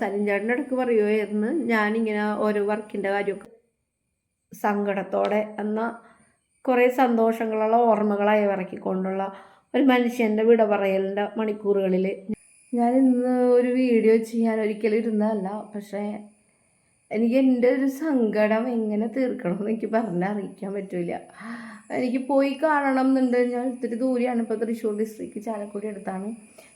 സലിം ചേട്ടൻ്റെ ഇടയ്ക്ക് പറയുമായിരുന്നു ഞാനിങ്ങനെ ഓരോ വർക്കിൻ്റെ കാര്യമൊക്കെ സങ്കടത്തോടെ എന്നാൽ കുറേ സന്തോഷങ്ങളുള്ള ഓർമ്മകളായി ഇറക്കിക്കൊണ്ടുള്ള ഒരു മനുഷ്യൻ്റെ വിട പറയലിൻ്റെ മണിക്കൂറുകളിൽ ഞാൻ ഇന്ന് ഒരു വീഡിയോ ചെയ്യാൻ ഒരിക്കലും ഇരുന്നതല്ല. പക്ഷേ എനിക്ക് എൻ്റെ ഒരു സങ്കടം എങ്ങനെ തീർക്കണമെന്ന് എനിക്ക് പറഞ്ഞറിയിക്കാൻ പറ്റില്ല. എനിക്ക് പോയി കാണണം എന്നുണ്ട്. ഞാൻ ഇത്തിരി ദൂരെയാണ്, ഇപ്പോൾ തൃശ്ശൂർ ഡിസ്ട്രിക്റ്റ് ചാലക്കുടി അടുത്താണ്.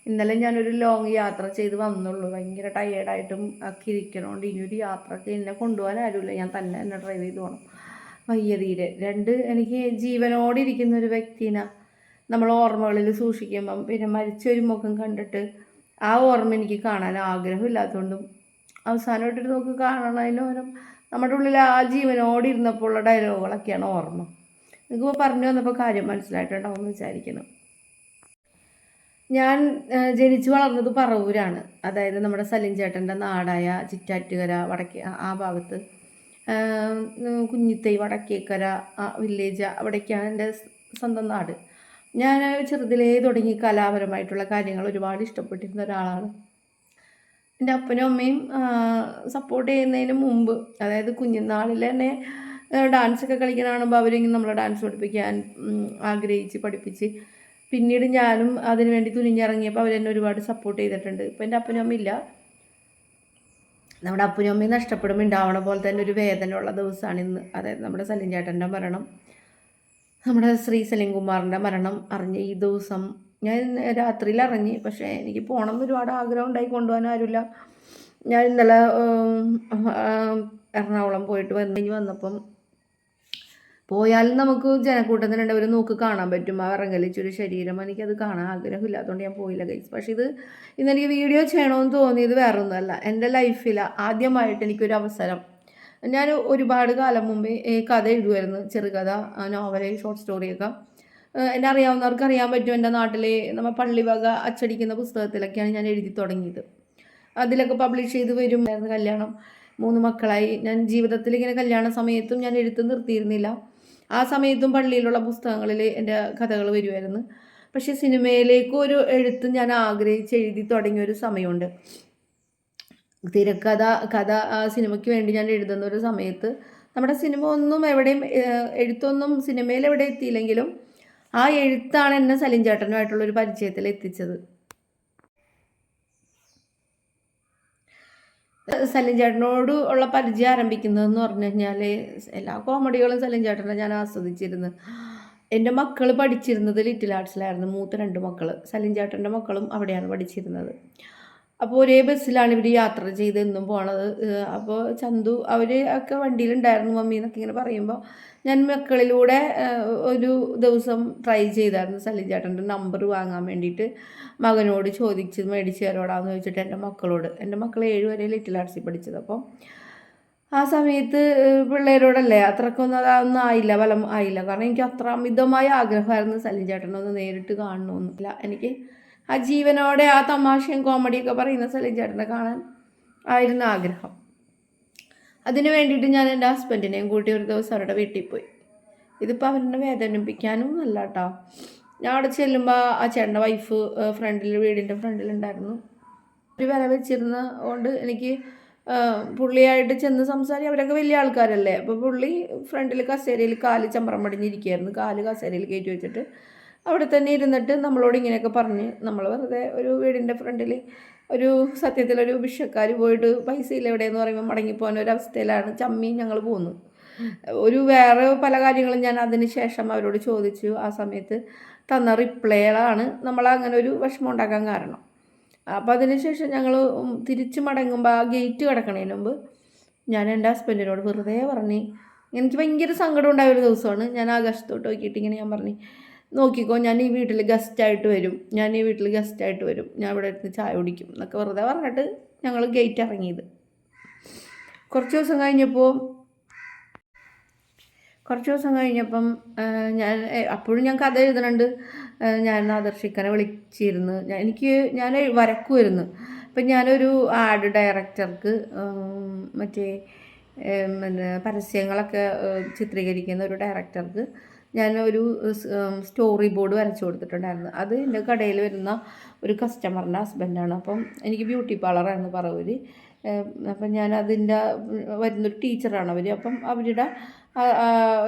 ഇന്നലെ ഞാനൊരു ലോങ് യാത്ര ചെയ്ത് വന്നുള്ളൂ. ഭയങ്കര ടയേർഡായിട്ടും ഒക്കെ ഇരിക്കണോണ്ട് ഇനിയൊരു യാത്രക്ക് എന്നെ കൊണ്ടുപോകാൻ ആരുമില്ല, ഞാൻ തന്നെ ഡ്രൈവ് ചെയ്ത് പോകണം. വയ്യതീരെ എനിക്ക് ജീവനോടെ ഇരിക്കുന്ന ഒരു വ്യക്തിനെ നമ്മൾ ഓർമ്മകളിൽ സൂക്ഷിക്കുമ്പം പിന്നെ മരിച്ചൊരു മുഖം കണ്ടിട്ട് ആ ഓർമ്മ എനിക്ക് കാണാൻ ആഗ്രഹമില്ലാത്തതുകൊണ്ടും അവസാനമായിട്ടൊരു നോക്ക് കാണണതിനോരം നമ്മുടെ ഉള്ളിൽ ആ ജീവനോടെ ഇരുന്നപ്പോൾ ഉള്ള ഡയലോഗുകളൊക്കെയാണ് ഓർമ്മ. നിങ്ങൾക്കിപ്പോൾ പറഞ്ഞു വന്നപ്പോൾ കാര്യം മനസ്സിലായിട്ടുണ്ടാവുമെന്ന് വിചാരിക്കുന്നു. ഞാൻ ജനിച്ചു വളർന്നത് പറവൂരാണ്. അതായത് നമ്മുടെ സലിം ചേട്ടൻ്റെ നാടായ ചിറ്റാറ്റുകര വടക്കേ ആ ഭാഗത്ത്, കുഞ്ഞിത്തൈ വടക്കേക്കര വില്ലേജ് അവിടേക്കാണ് എൻ്റെ സ്വന്തം നാട്. ഞാൻ ചെറുതിലേ തുടങ്ങി കലാപരമായിട്ടുള്ള കാര്യങ്ങൾ ഒരുപാട് ഇഷ്ടപ്പെട്ടിരുന്ന ഒരാളാണ്. എൻ്റെ അപ്പനും അമ്മയും സപ്പോർട്ട് ചെയ്യുന്നതിന് മുമ്പ്, അതായത് കുഞ്ഞുനാളിൽ തന്നെ ഡാൻസൊക്കെ കളിക്കാൻ കാണുമ്പോൾ അവരെങ്കിലും നമ്മളെ ഡാൻസ് പഠിപ്പിക്കാൻ ആഗ്രഹിച്ച് പഠിപ്പിച്ച്, പിന്നീട് ഞാനും അതിനു വേണ്ടി തുനിഞ്ഞിറങ്ങിയപ്പോൾ അവരെന്നെ ഒരുപാട് സപ്പോർട്ട് ചെയ്തിട്ടുണ്ട്. ഇപ്പം എൻ്റെ അപ്പനും അമ്മയില്ല. നമ്മുടെ അപ്പനും അമ്മയും നഷ്ടപ്പെടുമ്പോൾ ഉണ്ടാവണ പോലെ തന്നെ ഒരു വേദനയുള്ള ദിവസമാണ് ഇന്ന്. അതായത് നമ്മുടെ സലിം ചേട്ടൻ്റെ മരണം, നമ്മുടെ ശ്രീ സലീംകുമാറിൻ്റെ മരണം അറിഞ്ഞ ഈ ദിവസം ഞാൻ രാത്രിയിൽ ഇറങ്ങി. പക്ഷേ എനിക്ക് പോകണം എന്ന് ഒരുപാട് ആഗ്രഹം ഉണ്ടായി, കൊണ്ടുപോകാൻ ആരുമില്ല. ഞാൻ ഇന്നലെ എറണാകുളം പോയിട്ട് വന്നപ്പം പോയാലും നമുക്ക് ജനക്കൂട്ടത്തിനുണ്ട് ഒരു നോക്ക് കാണാൻ പറ്റും ആ ഇറങ്ങലിച്ചൊരു ശരീരം. എനിക്കത് കാണാൻ ആഗ്രഹമില്ലാത്തതുകൊണ്ട് ഞാൻ പോയില്ല ഗൈസ്. പക്ഷേ ഇന്നെനിക്ക് വീഡിയോ ചെയ്യണമെന്ന് തോന്നിയത് വേറെ ഒന്നുമല്ല. എൻ്റെ ലൈഫിൽ ആദ്യമായിട്ട് എനിക്കൊരു അവസരം, ഞാൻ ഒരുപാട് കാലം മുമ്പേ കഥ എഴുതുമായിരുന്നു, ചെറുകഥ, നോവല്, ഷോർട്ട് സ്റ്റോറിയൊക്കെ. എന്നെ അറിയാവുന്നവർക്ക് അറിയാൻ പറ്റും, എൻ്റെ നാട്ടിൽ നമ്മൾ പള്ളി വക അച്ചടിക്കുന്ന പുസ്തകത്തിലൊക്കെയാണ് ഞാൻ എഴുതി തുടങ്ങിയത്. അതിലൊക്കെ പബ്ലിഷ് ചെയ്ത് വരുമായിരുന്നു. കല്യാണം, 3 മക്കളായി. ഞാൻ ജീവിതത്തിൽ ഇങ്ങനെ കല്യാണ സമയത്തും ഞാൻ എഴുത്ത് നിർത്തിയിരുന്നില്ല. ആ സമയത്തും പള്ളിയിലുള്ള പുസ്തകങ്ങളിൽ എൻ്റെ കഥകൾ വരുമായിരുന്നു. പക്ഷേ സിനിമയിലേക്ക് ഒരു എഴുത്ത് ഞാൻ ആഗ്രഹിച്ച് എഴുതി തുടങ്ങിയൊരു സമയമുണ്ട്. കഥ സിനിമയ്ക്ക് വേണ്ടി ഞാൻ എഴുതുന്ന ഒരു സമയത്ത് നമ്മുടെ സിനിമ ഒന്നും എവിടെയും എഴുത്തൊന്നും സിനിമയിൽ എവിടെ എത്തിയില്ലെങ്കിലും ആ എഴുത്താണ് എന്നെ സലിം ചേട്ടനുമായിട്ടുള്ളൊരു പരിചയത്തിൽ എത്തിച്ചത്. സലിം ചേട്ടനോട് ഉള്ള പരിചയം ആരംഭിക്കുന്നതെന്ന് പറഞ്ഞു കഴിഞ്ഞാൽ എല്ലാ കോമഡികളും സലിം ചേട്ടനെ ഞാൻ ആസ്വദിച്ചിരുന്നു. എൻ്റെ മക്കൾ പഠിച്ചിരുന്നത് ലിറ്റിൽ ആർട്സിലായിരുന്നു. മൂത്ത 2 മക്കൾ, സലിം ചേട്ടൻ്റെ മക്കളും അവിടെയാണ് പഠിച്ചിരുന്നത്. അപ്പോൾ ഒരേ ബസ്സിലാണ് ഇവർ യാത്ര ചെയ്ത് എന്നും പോണത്. അപ്പോൾ ചന്തു അവർ ഒക്കെ വണ്ടിയിലുണ്ടായിരുന്നു മമ്മി എന്നൊക്കെ ഇങ്ങനെ പറയുമ്പോൾ ഞാൻ മക്കളിലൂടെ ഒരു ദിവസം ട്രൈ ചെയ്തായിരുന്നു സലിം ചേട്ടൻ്റെ നമ്പർ വാങ്ങാൻ വേണ്ടിയിട്ട്. മകനോട് ചോദിച്ച് മേടിച്ച് തരോടാന്ന് ചോദിച്ചിട്ട് എൻ്റെ മക്കൾ 7 വരെ ലിറ്റിൽ ആർട്സിൽ പഠിച്ചത്. അപ്പം ആ സമയത്ത് പിള്ളേരോടല്ലേ അത്രക്കൊന്നും അതൊന്നും ആയില്ല, ഫലം ആയില്ല. കാരണം എനിക്ക് അത്ര അമിതമായ ആഗ്രഹമായിരുന്നു സലിം ചേട്ടനൊന്ന് നേരിട്ട് കാണണമെന്നില്ല. എനിക്ക് ആ ജീവനോടെ ആ തമാശയും കോമഡിയൊക്കെ പറയുന്ന സലിം ചേട്ടനെ കാണാൻ ആയിരുന്നു ആഗ്രഹം. അതിന് വേണ്ടിയിട്ട് ഞാൻ എൻ്റെ ഹസ്ബൻഡിനെയും കൂട്ടി ഒരു ദിവസം അവരുടെ വീട്ടിൽ പോയി. ഇതിപ്പോൾ അവരുടെ വേദനിപ്പിക്കാനും അല്ല കേട്ടോ. ഞാൻ അവിടെ ചെല്ലുമ്പോൾ ആ ചേട്ടൻ്റെ വൈഫ് വീടിൻ്റെ ഫ്രണ്ടിലുണ്ടായിരുന്നു. ഒരു വില വെച്ചിരുന്ന കൊണ്ട് എനിക്ക് പുള്ളിയായിട്ട് ചെന്ന് സംസാരിക്കും. അവരൊക്കെ വലിയ ആൾക്കാരല്ലേ. അപ്പോൾ പുള്ളി ഫ്രണ്ടിൽ കസേരയിൽ കാല് ചമ്രം പടിഞ്ഞിരിക്കുകയായിരുന്നു. കാല് കസേരയിൽ കയറ്റി വെച്ചിട്ട് അവിടെ തന്നെ ഇരുന്നിട്ട് നമ്മളോട് ഇങ്ങനെയൊക്കെ പറഞ്ഞ്, നമ്മൾ വെറുതെ ഒരു വീടിൻ്റെ ഫ്രണ്ടിൽ ഒരു സത്യത്തിലൊരു ഭിക്ഷക്കാർ പോയിട്ട് പൈസ ഇല്ല എവിടെയെന്ന് പറയുമ്പോൾ മടങ്ങിപ്പോകാൻ ഒരവസ്ഥയിലാണ് ചമ്മി ഞങ്ങൾ പോകുന്നത്. വേറെ പല കാര്യങ്ങളും ഞാൻ അതിന് ശേഷം അവരോട് ചോദിച്ചു. ആ സമയത്ത് തന്ന റിപ്ലൈകളാണ് നമ്മളങ്ങനെ ഒരു വിഷമം ഉണ്ടാക്കാൻ കാരണം. അപ്പോൾ അതിനുശേഷം ഞങ്ങൾ തിരിച്ച് മടങ്ങുമ്പോൾ ആ ഗേറ്റ് കിടക്കണതിന് മുമ്പ് ഞാൻ എൻ്റെ ഹസ്ബൻഡിനോട് വെറുതെ പറഞ്ഞ്, എനിക്ക് ഭയങ്കര സങ്കടം ഉണ്ടായ ഒരു ദിവസമാണ്. ഞാൻ ആകാശത്തോട്ട് നോക്കിയിട്ട് ഇങ്ങനെ ഞാൻ പറഞ്ഞു, നോക്കിക്കോ ഞാൻ ഈ വീട്ടിൽ ഗസ്റ്റായിട്ട് വരും, ഞാൻ ഇവിടെ എടുത്ത് ചായ കുടിക്കും എന്നൊക്കെ വെറുതെ പറഞ്ഞിട്ട് ഞങ്ങൾ ഗേറ്റ് ഇറങ്ങിയത്. കുറച്ച് ദിവസം കഴിഞ്ഞപ്പം ഞാൻ അപ്പോഴും ഞാൻ കഥ എഴുതുന്നുണ്ട്. ഞാൻ ആദർശിക്കനെ വിളിച്ചിരുന്നു. ഞാൻ വരക്കുമായിരുന്നു. അപ്പം ഞാനൊരു ആഡ് ഡയറക്ടർക്ക്, മറ്റേ പരസ്യങ്ങളൊക്കെ ചിത്രീകരിക്കുന്ന ഒരു ഡയറക്ടർക്ക് ഞാനൊരു സ്റ്റോറി ബോർഡ് വരച്ചു കൊടുത്തിട്ടുണ്ടായിരുന്നു. അത് എൻ്റെ കടയിൽ വരുന്ന ഒരു കസ്റ്റമറിൻ്റെ ഹസ്ബൻഡാണ്. അപ്പം എനിക്ക് ബ്യൂട്ടി പാർലറായിരുന്നു പറവൂർ. അപ്പം ഞാൻ അതിൻ്റെ വരുന്നൊരു ടീച്ചറാണ് അവർ. അപ്പം അവരുടെ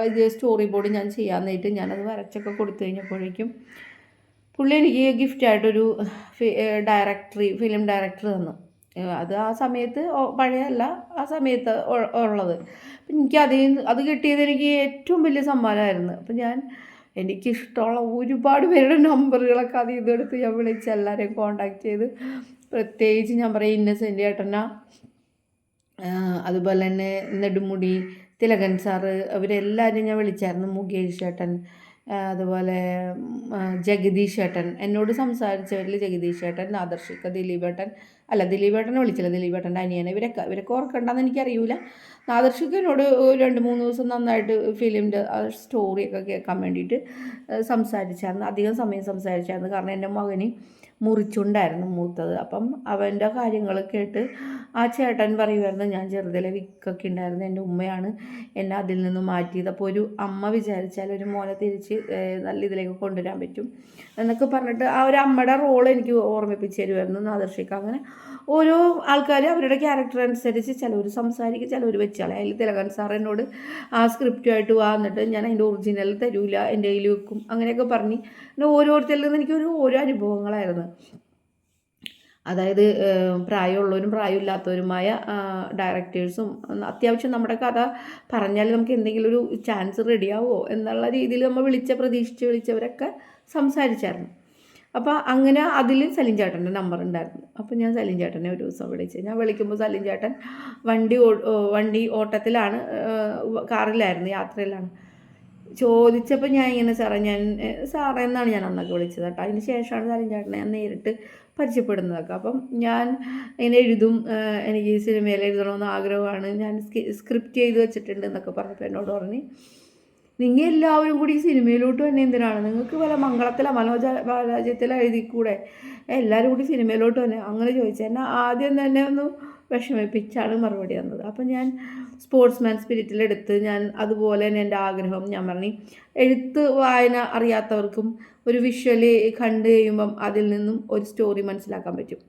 ഇത് സ്റ്റോറി ബോർഡ് ഞാൻ ചെയ്യാമെന്നായിട്ട് ഞാനത് വരച്ചൊക്കെ കൊടുത്തു കഴിഞ്ഞപ്പോഴേക്കും പുള്ളി എനിക്ക് ഗിഫ്റ്റായിട്ടൊരു ഫിലിം ഡയറക്ടർ തന്നു. അത് ആ സമയത്ത് പഴയല്ല, ആ സമയത്ത് ഉള്ളത്. അപ്പം എനിക്ക് അത് കിട്ടിയത് എനിക്ക് ഏറ്റവും വലിയ സമ്മാനമായിരുന്നു. അപ്പം എനിക്കിഷ്ടമുള്ള ഒരുപാട് പേരുടെ നമ്പറുകളൊക്കെ ഇതെടുത്ത് ഞാൻ വിളിച്ച് എല്ലാവരെയും കോണ്ടാക്ട് ചെയ്ത്, പ്രത്യേകിച്ച് ഞാൻ പറയും ഇന്നസെൻ്റ് ചേട്ടനാ, അതുപോലെ തന്നെ നെടുമുടി തിലകൻ സാറ്, അവരെല്ലാവരും ഞാൻ വിളിച്ചായിരുന്നു. മുകേഷ് ചേട്ടൻ, അതുപോലെ ജഗദീഷ് ഏട്ടൻ, എന്നോട് സംസാരിച്ചവരിൽ ജഗദീഷ് ഏട്ടൻ, ആദർശിക്ക, ദിലീപേട്ടൻ, അല്ല ദിലീപേട്ടനെ വിളിച്ചില്ല, ദിലീപേട്ടൻ്റെ അനിയനെ, ഇവരൊക്കെ ഓർക്കണ്ടെന്ന് എനിക്കറിയില്ല. ആദർശിക്ക എന്നോട് 2-3 ദിവസം നന്നായിട്ട് ഫിലിമിൻ്റെ സ്റ്റോറിയൊക്കെ കേൾക്കാൻ വേണ്ടിയിട്ട് സംസാരിച്ചായിരുന്നു. അധികം സമയം സംസാരിച്ചായിരുന്നു. കാരണം എൻ്റെ മകന് മുറിച്ചുണ്ടായിരുന്നു മൂത്തത്. അപ്പം അവൻ്റെ കാര്യങ്ങൾ കേട്ട് ആ ചേട്ടൻ പറയുമായിരുന്നു, ഞാൻ ചെറുതിലെ വിക്കൊക്കെ ഉണ്ടായിരുന്നു, എൻ്റെ ഉമ്മയാണ് എന്നെ അതിൽ നിന്ന് മാറ്റിയത്. അപ്പോൾ ഒരു അമ്മ വിചാരിച്ചാൽ ഒരു മോനെ തിരിച്ച് നല്ല ഇതിലേക്ക് കൊണ്ടുവരാൻ പറ്റും എന്നൊക്കെ പറഞ്ഞിട്ട് ആ ഒരു അമ്മയുടെ റോൾ എനിക്ക് ഓർമ്മിപ്പിച്ച് തരുമായിരുന്നു ആദർശിക്ക. അങ്ങനെ ഓരോ ആൾക്കാർ അവരുടെ ക്യാരക്ടർ അനുസരിച്ച് ചിലവർ സംസാരിക്കും, ചിലവർ വെച്ചാൽ. അതിൽ തിലകൻ സാർ എന്നോട് ആ സ്ക്രിപ്റ്റുമായിട്ട് വന്നിട്ട് ഞാൻ അതിൻ്റെ ഒറിജിനൽ തരൂല, എൻ്റെ കയ്യിൽ വെക്കും, അങ്ങനെയൊക്കെ പറഞ്ഞ് ഓരോരുത്തരിൽ നിന്ന് എനിക്കൊരു ഓരോ അനുഭവങ്ങളായിരുന്നു. അതായത് പ്രായമുള്ളവരും പ്രായമില്ലാത്തവരുമായ ഡയറക്ടേഴ്സും അത്യാവശ്യം നമ്മുടെ കഥ പറഞ്ഞാൽ നമുക്ക് എന്തെങ്കിലും ഒരു ചാൻസ് റെഡിയാവുമോ എന്നുള്ള രീതിയിൽ നമ്മൾ പ്രതീക്ഷിച്ച് വിളിച്ചവരൊക്കെ സംസാരിച്ചായിരുന്നു. അപ്പോൾ അങ്ങനെ അതിൽ സലീം ചേട്ടൻ്റെ നമ്പർ ഉണ്ടായിരുന്നു. അപ്പോൾ ഞാൻ സലീം ചേട്ടനെ ഒരു ദിവസം വിളിച്ച്, ഞാൻ വിളിക്കുമ്പോൾ സലീം ചേട്ടൻ വണ്ടി ഓട്ടത്തിലാണ്, കാറിലായിരുന്നു, യാത്രയിലാണ്. ചോദിച്ചപ്പോൾ ഞാൻ ഇങ്ങനെ സാറേ എന്നാണ് ഞാൻ അന്നൊക്കെ വിളിച്ചത് കേട്ടോ. അതിന് ശേഷമാണ് സലീം ചേട്ടനെ ഞാൻ നേരിട്ട് പരിചയപ്പെടുന്നതൊക്കെ. അപ്പം ഞാൻ ഇങ്ങനെ എഴുതും, എനിക്ക് സിനിമയിൽ എഴുതണമെന്ന് ആഗ്രഹമാണ്, ഞാൻ സ്ക്രിപ്റ്റ് ചെയ്ത് വെച്ചിട്ടുണ്ട് എന്നൊക്കെ പറഞ്ഞപ്പോൾ എന്നോട് പറഞ്ഞ്, നിങ്ങൾ എല്ലാവരും കൂടി സിനിമയിലോട്ട് തന്നെ എന്തിനാണ്, നിങ്ങൾക്ക് വല്ല മംഗളത്തിലോ മനോരാജ്യത്തിലോ എഴുതിക്കൂടെ, എല്ലാവരും കൂടി സിനിമയിലോട്ട് തന്നെ അങ്ങനെ ചോദിച്ചു. എന്നാൽ ആദ്യം തന്നെ ഒന്ന് വിഷമിപ്പിച്ചാണ് മറുപടി തന്നത്. അപ്പം ഞാൻ സ്പോർട്സ്മാൻ സ്പിരിറ്റിലെടുത്ത് ഞാൻ അതുപോലെ തന്നെ എൻ്റെ ആഗ്രഹം ഞാൻ പറഞ്ഞു, എഴുത്ത് വായന അറിയാത്തവർക്കും ഒരു വിഷ്വലി കണ്ടു കഴിയുമ്പം അതിൽ നിന്നും ഒരു സ്റ്റോറി മനസ്സിലാക്കാൻ പറ്റും.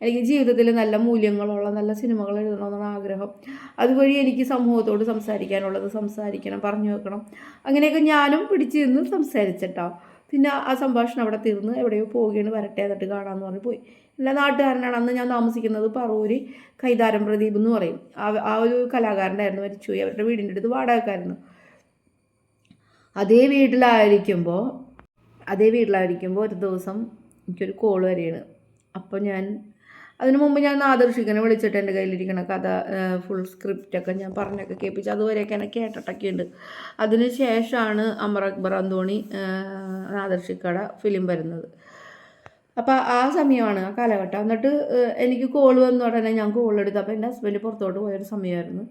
എനിക്ക് ജീവിതത്തിൽ നല്ല മൂല്യങ്ങളുള്ള നല്ല സിനിമകൾ എഴുതണമെന്നാണ് ആഗ്രഹം. അതുവഴി എനിക്ക് സമൂഹത്തോട് സംസാരിക്കാനുള്ളത് സംസാരിക്കണം, പറഞ്ഞു വെക്കണം. അങ്ങനെയൊക്കെ ഞാനും പിടിച്ച് നിന്ന് സംസാരിച്ചിട്ടോ. പിന്നെ ആ സംഭാഷണം അവിടെ തീർന്ന് എവിടെയോ പോവുകയാണ്, വരട്ടെ എന്നിട്ട് കാണാമെന്ന് പറഞ്ഞ് പോയി. എല്ലാ നാട്ടുകാരനാണ്. അന്ന് ഞാൻ താമസിക്കുന്നത് പറവൂർ കൈതാരം പ്രദീപ് എന്ന് പറയും. ആ ഒരു കലാകാരനായിരുന്നു, മരിച്ചുപോയി. അവരുടെ വീടിൻ്റെ അടുത്ത് വാടകക്കായിരുന്നു. അതേ വീട്ടിലായിരിക്കുമ്പോൾ ഒരു ദിവസം എനിക്കൊരു കോൾ വരികയാണ്. അപ്പോൾ അതിനു മുമ്പ് ഞാൻ ആദർശിക്കനെ വിളിച്ചിട്ട് എൻ്റെ കയ്യിലിരിക്കണ കഥ ഫുൾ സ്ക്രിപ്റ്റൊക്കെ ഞാൻ പറഞ്ഞൊക്കെ കേൾപ്പിച്ചു. അതുവരെയൊക്കെ എന്നെ കേട്ടിട്ടൊക്കെ ഉണ്ട്. അതിന് ശേഷമാണ് അമർ അക്ബർ അന്തോണി ആദർശിക്കയുടെ ഫിലിം വരുന്നത്. അപ്പോൾ ആ സമയമാണ്, ആ കാലഘട്ടം. എന്നിട്ട് എനിക്ക് കോൾ വന്ന ഉടനെ ഞാൻ കോൾ എടുത്തു. അപ്പോൾ എൻ്റെ ഹസ്ബൻഡ് പുറത്തോട്ട് പോയൊരു സമയമായിരുന്നു.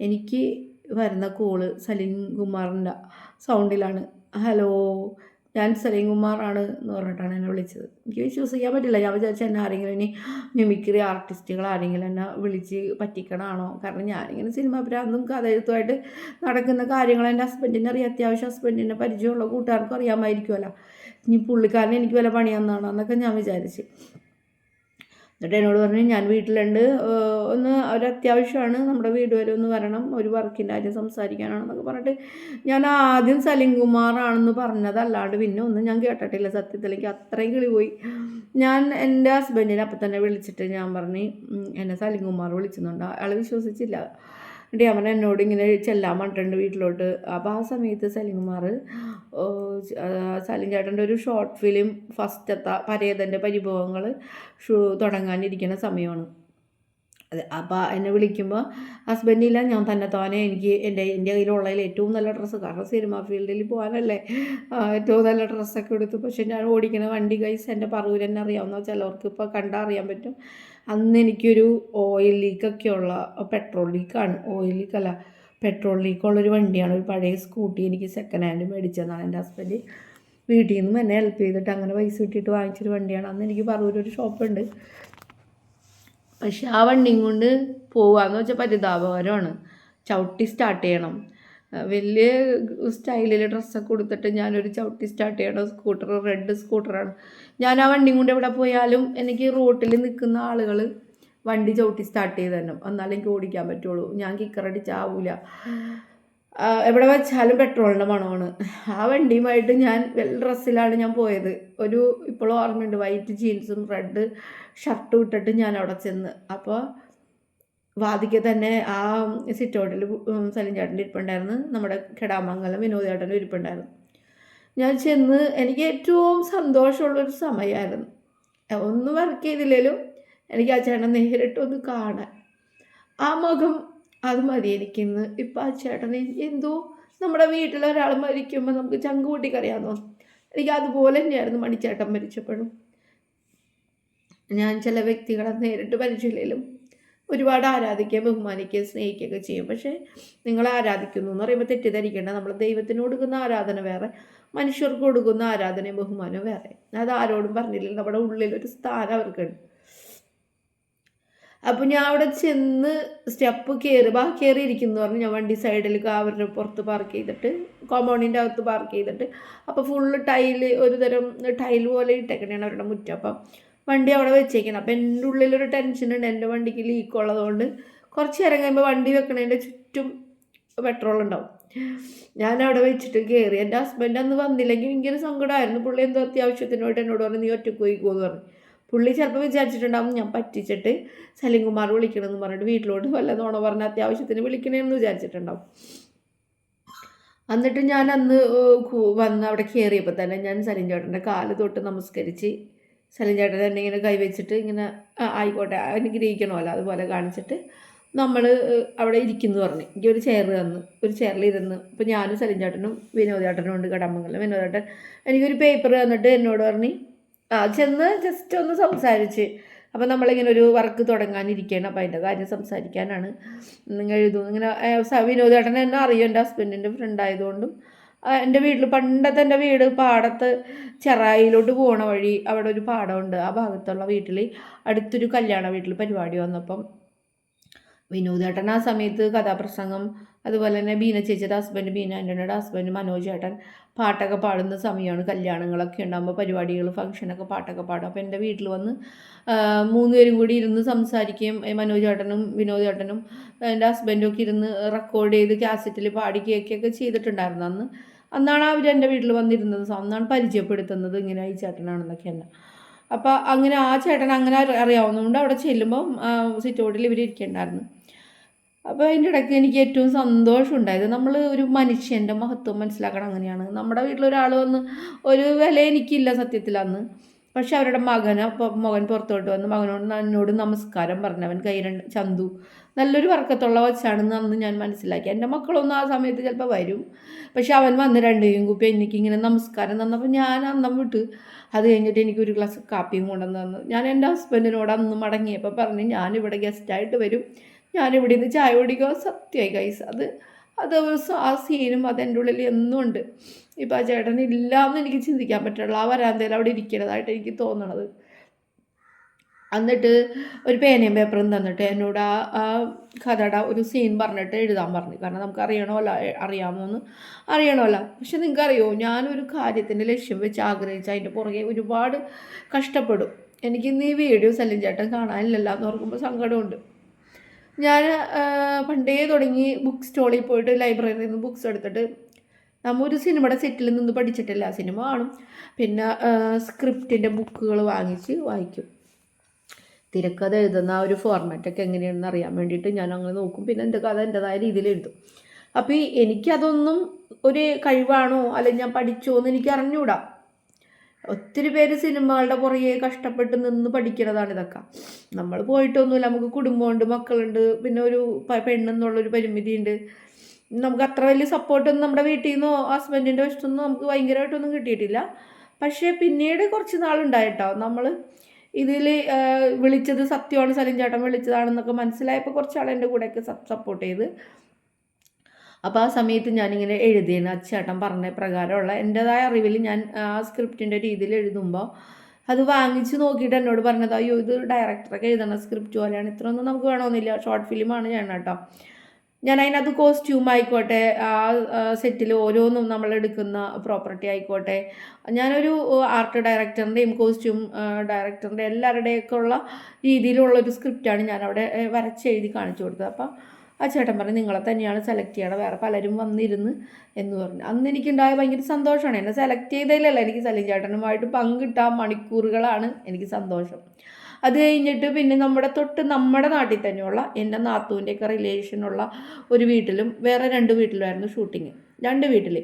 എനിക്ക് വരുന്ന കോള് സലീം കുമാറിൻ്റെ സൗണ്ടിലാണ്. ഹലോ, ഞാൻ സലീം കുമാറാണ് എന്ന് പറഞ്ഞിട്ടാണ് എന്നെ വിളിച്ചത്. എനിക്ക് വിശ്വസിക്കാൻ പറ്റില്ല. ഞാൻ വിചാരിച്ച എന്നെ ആരെങ്കിലും ഇനി മിമിക്രി ആർട്ടിസ്റ്റുകൾ ആരെങ്കിലും എന്നെ വിളിച്ച് പറ്റിക്കണമാണോ. കാരണം ഞാനിങ്ങനെ സിനിമ ഭ്രാന്തും കഥയെഴുത്തുമായിട്ട് നടക്കുന്ന കാര്യങ്ങൾ എൻ്റെ ഹസ്ബൻഡിനെ അറിയാം. അത്യാവശ്യം ഹസ്ബൻഡിനെ പരിചയമുള്ള കൂട്ടുകാർക്കും അറിയാമായിരിക്കുമല്ലോ. ഇനി പുള്ളിക്കാരനെ എനിക്ക് വല്ല പണിയാന്നാണോ എന്നൊക്കെ ഞാൻ വിചാരിച്ച്. എന്നിട്ട് എന്നോട് പറഞ്ഞു, ഞാൻ വീട്ടിലുണ്ട്, ഒന്ന് ഒരത്യാവശ്യമാണ്, നമ്മുടെ വീട് വരെ ഒന്ന് വരണം, ഒരു വർക്കിൻ്റെ കാര്യം സംസാരിക്കാനാണെന്നൊക്കെ പറഞ്ഞിട്ട് ഞാൻ ആദ്യം സലീം കുമാറാണെന്ന് പറഞ്ഞതല്ലാണ്ട് പിന്നെ ഒന്നും ഞാൻ കേട്ടിട്ടില്ല. സത്യത്തിൽ എനിക്ക് അത്രയും കിളി പോയി. ഞാൻ എൻ്റെ ഹസ്ബൻഡിനെ അപ്പം തന്നെ വിളിച്ചിട്ട് ഞാൻ പറഞ്ഞു, എന്നെ സലീം കുമാർ വിളിക്കുന്നുണ്ട്. അയാൾ വിശ്വസിച്ചില്ല. എന്നിട്ട് അവൻ എന്നോട് ഇങ്ങനെ ചെല്ലാൻ പറഞ്ഞിട്ടുണ്ട് വീട്ടിലോട്ട്. അപ്പോൾ ആ സമയത്ത് സലീം ചേട്ടൻ്റെ ഒരു ഷോർട്ട് ഫിലിം ഫസ്റ്റത്തെ പരേതൻ്റെ പരിഭവങ്ങൾ തുടങ്ങാനിരിക്കുന്ന സമയമാണ്. അപ്പോൾ എന്നെ വിളിക്കുമ്പോൾ ഹസ്ബൻഡില്ല, ഞാൻ തന്നെത്താനെ എനിക്ക് എൻ്റെ കയ്യിലുള്ളതിൽ ഏറ്റവും നല്ല ഡ്രസ്സ്, കാരണം സിനിമ ഫീൽഡിൽ പോകാനല്ലേ ഏറ്റവും നല്ല ഡ്രസ്സൊക്കെ എടുത്തു. പക്ഷേ ഞാൻ ഓടിക്കുന്ന വണ്ടി കൈസ് എൻ്റെ പറവൂർ തന്നെ അറിയാവുന്ന ചിലവർക്ക് ഇപ്പോൾ കണ്ടാൽ അറിയാൻ പറ്റും. അന്ന് എനിക്കൊരു ഓയിൽ ലീക്കൊക്കെയുള്ള, പെട്രോൾ ലീക്കാണ്, ഓയിൽ ലീക്കല്ല പെട്രോൾ ലീക്കുള്ളൊരു വണ്ടിയാണ്. ഒരു പഴയ സ്കൂട്ടി എനിക്ക് സെക്കൻഡ് ഹാൻഡ് മേടിച്ചതാണ് എൻ്റെ ഹസ്ബൻഡ്. വീട്ടിൽ നിന്നും എന്നെ ഹെൽപ്പ് ചെയ്തിട്ട് അങ്ങനെ പൈസ കിട്ടിയിട്ട് വാങ്ങിച്ചൊരു വണ്ടിയാണ്. അന്ന് എനിക്ക് പറവൂരൊരു ഷോപ്പുണ്ട്. പക്ഷെ ആ വണ്ടിയും കൊണ്ട് പോവാന്ന് വെച്ചാൽ പരിതാപകരമാണ്. ചവിട്ടി സ്റ്റാർട്ട് ചെയ്യണം. വലിയ സ്റ്റൈലിൽ ഡ്രസ്സൊക്കെ കൊടുത്തിട്ട് ഞാനൊരു ചവിട്ടി സ്റ്റാർട്ട് ചെയ്യണ സ്കൂട്ടർ, റെഡ് സ്കൂട്ടറാണ്. ഞാൻ ആ വണ്ടിയും കൊണ്ട് എവിടെ പോയാലും എനിക്ക് റോട്ടിൽ നിൽക്കുന്ന ആളുകൾ വണ്ടി ചവിട്ടി സ്റ്റാർട്ട് ചെയ്ത് തന്നെ, എന്നാലും എനിക്ക് ഓടിക്കാൻ പറ്റുള്ളൂ. ഞാൻ കിക്കറടിച്ചാവൂല. എവിടെ വെച്ചാലും പെട്രോളിൻ്റെ മണമാണ്. ആ വണ്ടിയുമായിട്ട് ഞാൻ വെൽ ഡ്രസ്സിലാണ് ഞാൻ പോയത്. ഇപ്പോഴും ഓർമ്മയുണ്ട്, വൈറ്റ് ജീൻസും റെഡ് ഷർട്ടും ഇട്ടിട്ട് ഞാൻ അവിടെ ചെന്ന്. അപ്പോൾ വാതിക്കെ തന്നെ ആ സിറ്റ് ഔട്ടിൽ സലിം ചേട്ടൻ്റെ ഇരിപ്പുണ്ടായിരുന്നു, നമ്മുടെ കെടാമംഗലം വിനോദ് ചേട്ടൻ്റെ ഇരിപ്പുണ്ടായിരുന്നു. ഞാൻ ചെന്ന് എനിക്ക് ഏറ്റവും സന്തോഷമുള്ളൊരു സമയമായിരുന്നു. ഒന്നും വർക്ക് ചെയ്തില്ലെങ്കിലും എനിക്ക് ആ ചേട്ടൻ നേരിട്ടൊന്ന് കാണാൻ, ആ മുഖം അത് മതി എനിക്കിന്ന്. ഇപ്പം ആ ചേട്ടനെ എന്തോ നമ്മുടെ വീട്ടിലൊരാൾ മരിക്കുമ്പോൾ നമുക്ക് ചങ്ക് കൂട്ടിക്കറിയാമെന്നോ, എനിക്ക് അതുപോലെ തന്നെയായിരുന്നു മണിച്ചേട്ടൻ മരിച്ചപ്പോഴും. ഞാൻ ചില വ്യക്തികളെ നേരിട്ട് പരിചയമില്ലെങ്കിലും ഒരുപാട് ആരാധിക്കുകയും ബഹുമാനിക്കുകയും സ്നേഹിക്കുകയൊക്കെ ചെയ്യും. പക്ഷേ നിങ്ങൾ ആരാധിക്കുന്നു എന്ന് പറയുമ്പോൾ തെറ്റിദ്ധരിക്കേണ്ട, നമ്മൾ ദൈവത്തിന് കൊടുക്കുന്ന ആരാധന വേറെ, മനുഷ്യർക്ക് കൊടുക്കുന്ന ആരാധനയും ബഹുമാനവും വേറെ. അത് ആരോടും പറഞ്ഞില്ല, നമ്മുടെ ഉള്ളിലൊരു സ്ഥാനം അവർക്കുണ്ട്. അപ്പോൾ ഞാൻ അവിടെ ചെന്ന് സ്റ്റെപ്പ് കയറി ഇരിക്കുന്നു പറഞ്ഞ് ഞാൻ വണ്ടി സൈഡിൽ അവരുടെ പുറത്ത് പാർക്ക് ചെയ്തിട്ട്, കോമ്പൗണ്ടിൻ്റെ അകത്ത് പാർക്ക് ചെയ്തിട്ട്, അപ്പോൾ ഫുള്ള് ഒരു തരം ടൈൽ പോലെ ഇട്ടേക്കണേണ് അവരുടെ മുറ്റം. അപ്പം വണ്ടി അവിടെ വെച്ചേക്കണം. അപ്പം എൻ്റെ ഉള്ളിലൊരു ടെൻഷനുണ്ട്, എൻ്റെ വണ്ടിക്ക് ലീക്ക് ഉള്ളതുകൊണ്ട് കുറച്ച് നേരം കഴിയുമ്പോൾ വണ്ടി വെക്കണതിൻ്റെ ചുറ്റും പെട്രോൾ ഉണ്ടാവും. ഞാൻ അവിടെ വെച്ചിട്ട് കയറി. എൻ്റെ ഹസ്ബൻഡ് അന്ന് വന്നില്ലെങ്കിൽ ഭയങ്കര സങ്കടമായിരുന്നു. പുള്ളി എന്തോ അത്യാവശ്യത്തിനോട്ട് എന്നോട് പറഞ്ഞു, നീ ഒറ്റയ്ക്ക് പോയിക്കോന്ന് പറഞ്ഞു. പുള്ളി ചിലപ്പോൾ വിചാരിച്ചിട്ടുണ്ടാവും ഞാൻ പറ്റിച്ചിട്ട് സലിംകുമാർ വിളിക്കണമെന്ന് പറഞ്ഞിട്ട് വീട്ടിലോട്ട് വല്ല നോണ പറഞ്ഞ അത്യാവശ്യത്തിന് വിളിക്കണമെന്ന് വിചാരിച്ചിട്ടുണ്ടാവും. എന്നിട്ട് ഞാൻ അന്ന് വന്ന് അവിടെ കയറിയപ്പോൾ തന്നെ ഞാൻ സലിം ചേട്ടൻ്റെ കാല് തൊട്ട് നമസ്കരിച്ച്, സലിം ചേട്ടൻ തന്നെ ഇങ്ങനെ കൈവച്ചിട്ട് ഇങ്ങനെ ആയിക്കോട്ടെ അനുഗ്രഹിക്കണമല്ലോ അതുപോലെ കാണിച്ചിട്ട് നമ്മൾ അവിടെ ഇരിക്കുന്നു പറഞ്ഞു. എനിക്ക് ഒരു ചെയർ തന്നു, ഒരു ചെയറിലിരുന്ന്. അപ്പോൾ ഞാനും സലിം ചേട്ടനും വിനോദ് ചേട്ടനും ഉണ്ട് കടമംഗലം. വിനോദ് ചേട്ടൻ എനിക്കൊരു പേപ്പർ തന്നിട്ട് എന്നോട് പറഞ്ഞ് ചെന്ന് ജസ്റ്റ് ഒന്ന് സംസാരിച്ച്, അപ്പോൾ നമ്മളിങ്ങനെ ഒരു വർക്ക് തുടങ്ങാനിരിക്കുകയാണ്, അപ്പോൾ അതിൻ്റെ കാര്യം സംസാരിക്കാനാണ്, നിങ്ങൾ എഴുതും ഇങ്ങനെ. വിനോദ് ചേട്ടൻ എന്നെ അറിയും, എൻ്റെ ഹസ്ബൻഡിൻ്റെ ഫ്രണ്ട് ആയതുകൊണ്ടും. എൻ്റെ വീട്ടിൽ പണ്ടത്തെ എൻ്റെ വീട് പാടത്ത് ചെറായിലോട്ട് പോണ വഴി അവിടെ ഒരു പാടമുണ്ട്. ആ ഭാഗത്തുള്ള വീട്ടിൽ അടുത്തൊരു കല്യാണ വീട്ടിൽ പരിപാടി വന്നപ്പം വിനോദ് ചേട്ടൻ ആ സമയത്ത് കഥാപ്രസംഗം, അതുപോലെ തന്നെ ബീന ചേച്ചിയുടെ ഹസ്ബൻഡ്, ബീന ആൻ്റണിയുടെ ഹസ്ബൻഡ് മനോജ് ചേട്ടൻ പാട്ടൊക്കെ പാടുന്ന സമയമാണ്. കല്യാണങ്ങളൊക്കെ ഉണ്ടാകുമ്പോൾ പരിപാടികൾ ഫംഗ്ഷനൊക്കെ പാട്ടൊക്കെ പാടും. അപ്പോൾ എൻ്റെ വീട്ടിൽ വന്ന് 3 പേരും കൂടി ഇരുന്ന് സംസാരിക്കുകയും മനോജ് ചേട്ടനും വിനോദ് ചേട്ടനും എൻ്റെ ഹസ്ബൻഡും ഒക്കെ ഇരുന്ന് റെക്കോർഡ് ചെയ്ത് കാസറ്റിൽ പാടി കേൾക്കുകയൊക്കെ ചെയ്തിട്ടുണ്ടായിരുന്നു. അന്നാണ് അവർ എൻ്റെ വീട്ടിൽ വന്നിരുന്നത്. അന്നാണ് പരിചയപ്പെടുത്തുന്നത് ഇങ്ങനെ ഈ ചേട്ടനാണെന്നൊക്കെ എന്നെ. അപ്പോൾ അങ്ങനെ ആ ചേട്ടൻ അങ്ങനെ അറിയാവുന്നതുകൊണ്ട് അവിടെ ചെല്ലുമ്പം സിറ്റ് ഔട്ടിൽ ഇവർ ഇരിക്കണ്ടായിരുന്നു. അപ്പോൾ അതിൻ്റെ ഇടയ്ക്ക് എനിക്ക് ഏറ്റവും സന്തോഷം ഉണ്ടായത്, നമ്മൾ ഒരു മനുഷ്യൻ്റെ മഹത്വം മനസ്സിലാക്കണം. അങ്ങനെയാണ് നമ്മുടെ വീട്ടിലൊരാൾ വന്ന്, ഒരു വില എനിക്കില്ല സത്യത്തിൽ അന്ന്, പക്ഷെ അവരുടെ മകൻ പുറത്തോട്ട് വന്ന് എന്നോട് നമസ്കാരം പറഞ്ഞവൻ ചന്തു നല്ലൊരു വർക്കത്തുള്ള വച്ചാണെന്ന് അന്ന് ഞാൻ മനസ്സിലാക്കി. എൻ്റെ മക്കളൊന്നും ആ സമയത്ത് ചിലപ്പോൾ വരും, പക്ഷെ അവൻ വന്ന് 2 കുപ്പി എനിക്കിങ്ങനെ നമസ്കാരം തന്നപ്പോൾ ഞാൻ അന്നം വിട്ട്. അത് കഴിഞ്ഞിട്ട് എനിക്കൊരു ഗ്ലാസ് കാപ്പിയും കൊണ്ടുവന്ന് തന്നു. ഞാൻ എൻ്റെ ഹസ്ബൻഡിനോട് അന്ന് മടങ്ങിയപ്പോൾ പറഞ്ഞ് ഞാനിവിടെ ഗസ്റ്റായിട്ട് വരും, ഞാനിവിടെ നിന്ന് ചായ കുടിക്കുക. സത്യമായി ഗൈസ്, അത് ആ സീനും അതെൻ്റെ ഉള്ളിൽ എന്നും ഉണ്ട്. ഇപ്പം ആ ചേട്ടൻ ഇല്ലാന്ന് എനിക്ക് ചിന്തിക്കാൻ പറ്റുള്ളൂ. ആ വരാന്തയിൽ അവിടെ ഇരിക്കുന്നതായിട്ട് എനിക്ക് തോന്നണത്. എന്നിട്ട് ഒരു പേനയും പേപ്പറും തന്നിട്ട് എന്നോട് ആ കഥയുടെ ഒരു സീൻ പറഞ്ഞിട്ട് എഴുതാൻ പറഞ്ഞു. കാരണം നമുക്ക് അറിയണമല്ലോ. പക്ഷെ നിങ്ങൾക്കറിയോ, ഞാനൊരു കാര്യത്തിൻ്റെ ലക്ഷ്യം വെച്ച് ആഗ്രഹിച്ച് അതിൻ്റെ പുറകെ ഒരുപാട് കഷ്ടപ്പെടും. എനിക്കിന്ന് ഈ വീഡിയോ സലിം ചേട്ടൻ കാണാനില്ലല്ലോ എന്ന് ഓർക്കുമ്പോൾ സങ്കടമുണ്ട്. ഞാൻ പണ്ടേ തുടങ്ങി ബുക്ക് സ്റ്റോളിൽ പോയിട്ട് ലൈബ്രറിയിൽ നിന്ന് ബുക്സ് എടുത്തിട്ട്, ഒരു സിനിമയുടെ സെറ്റിൽ നിന്ന് പഠിച്ചിട്ടില്ല, സിനിമ കാണും. പിന്നെ സ്ക്രിപ്റ്റിൻ്റെ ബുക്കുകൾ വാങ്ങിച്ച് വായിക്കും. തിരക്കഥ എഴുതുന്ന ആ ഒരു ഫോർമാറ്റൊക്കെ എങ്ങനെയാണെന്ന് അറിയാൻ വേണ്ടിയിട്ട് ഞാൻ അങ്ങനെ നോക്കും. പിന്നെ എൻ്റെ കഥ എൻ്റെതായ രീതിയിൽ എഴുതും. അപ്പോൾ എനിക്കതൊന്നും ഒരു കഴിവാണോ അല്ലെങ്കിൽ ഞാൻ പഠിച്ചോ എന്ന് എനിക്ക് അറിഞ്ഞുകൂടാ. ഒത്തിരി പേര് സിനിമകളുടെ പുറകെ കഷ്ടപ്പെട്ട് നിന്ന് പഠിക്കുന്നതാണ് ഇതൊക്കെ. നമ്മൾ പോയിട്ടൊന്നുമില്ല, നമുക്ക് കുടുംബമുണ്ട്, മക്കളുണ്ട്, പിന്നെ ഒരു പെണ്ണെന്നുള്ളൊരു പരിമിതിയുണ്ട്. നമുക്ക് അത്ര വലിയ സപ്പോർട്ടൊന്നും നമ്മുടെ വീട്ടിൽ നിന്നോ ഹസ്ബൻഡിൻ്റെ വശത്തുനിന്നോ നമുക്ക് ഭയങ്കരമായിട്ടൊന്നും കിട്ടിയിട്ടില്ല. പക്ഷേ പിന്നീട് കുറച്ച് നാളുണ്ടായിട്ടോ, നമ്മൾ ഇതിൽ വിളിച്ചത് സത്യമാണ്, സലിം ചേട്ടൻ വിളിച്ചതാണെന്നൊക്കെ മനസ്സിലായപ്പോൾ കുറച്ചാൾ എൻ്റെ കൂടെയൊക്കെ സപ്പോർട്ട് ചെയ്ത്. അപ്പോൾ ആ സമയത്ത് ഞാനിങ്ങനെ എഴുതിയാണ് ചേട്ടൻ പറഞ്ഞ പ്രകാരമുള്ള എൻ്റെതായ അറിവിൽ ഞാൻ ആ സ്ക്രിപ്റ്റിൻ്റെ രീതിയിൽ എഴുതുമ്പോൾ അത് വാങ്ങിച്ച് നോക്കിയിട്ട് എന്നോട് പറഞ്ഞത്, അയ്യോ ഇത് ഡയറക്ടറൊക്കെ എഴുതണ സ്ക്രിപ്റ്റ് പോലെയാണ്, ഇത്രയൊന്നും നമുക്ക് വേണമെന്നില്ല, ഷോർട്ട് ഫിലിമാണ് ഞാൻ കേട്ടോ. ഞാൻ അതിനകത്ത് കോസ്റ്റ്യൂം ആയിക്കോട്ടെ, ആ സെറ്റിൽ ഓരോന്നും നമ്മളെടുക്കുന്ന പ്രോപ്പർട്ടി ആയിക്കോട്ടെ, ഞാനൊരു ആർട്ട് ഡയറക്ടറിൻ്റെയും കോസ്റ്റ്യൂം ഡയറക്ടറിൻ്റെ എല്ലാവരുടെയൊക്കെ ഉള്ള രീതിയിലുള്ളൊരു സ്ക്രിപ്റ്റാണ് ഞാനവിടെ വരച്ചെഴുതി കാണിച്ചു കൊടുത്തത്. അപ്പം ആ ചേട്ടൻ പറഞ്ഞു നിങ്ങളെ തന്നെയാണ് സെലക്ട് ചെയ്യണം, വേറെ പലരും വന്നിരുന്ന് എന്ന് പറഞ്ഞു. അന്ന് എനിക്കുണ്ടായ ഭയങ്കര സന്തോഷമാണ്. എന്നെ സെലക്ട് ചെയ്തതിലല്ല എനിക്ക് സലീം ചേട്ടനുമായിട്ട് പങ്കിട്ട മണിക്കൂറുകളാണ് എനിക്ക് സന്തോഷം. അത് കഴിഞ്ഞിട്ട് പിന്നെ നമ്മുടെ നാട്ടിൽ തന്നെയുള്ള എൻ്റെ നാത്തൂൻ്റെയൊക്കെ റിലേഷനുള്ള ഒരു വീട്ടിലും വേറെ 2 വീട്ടിലുമായിരുന്നു ഷൂട്ടിങ്. 2 വീട്ടിൽ.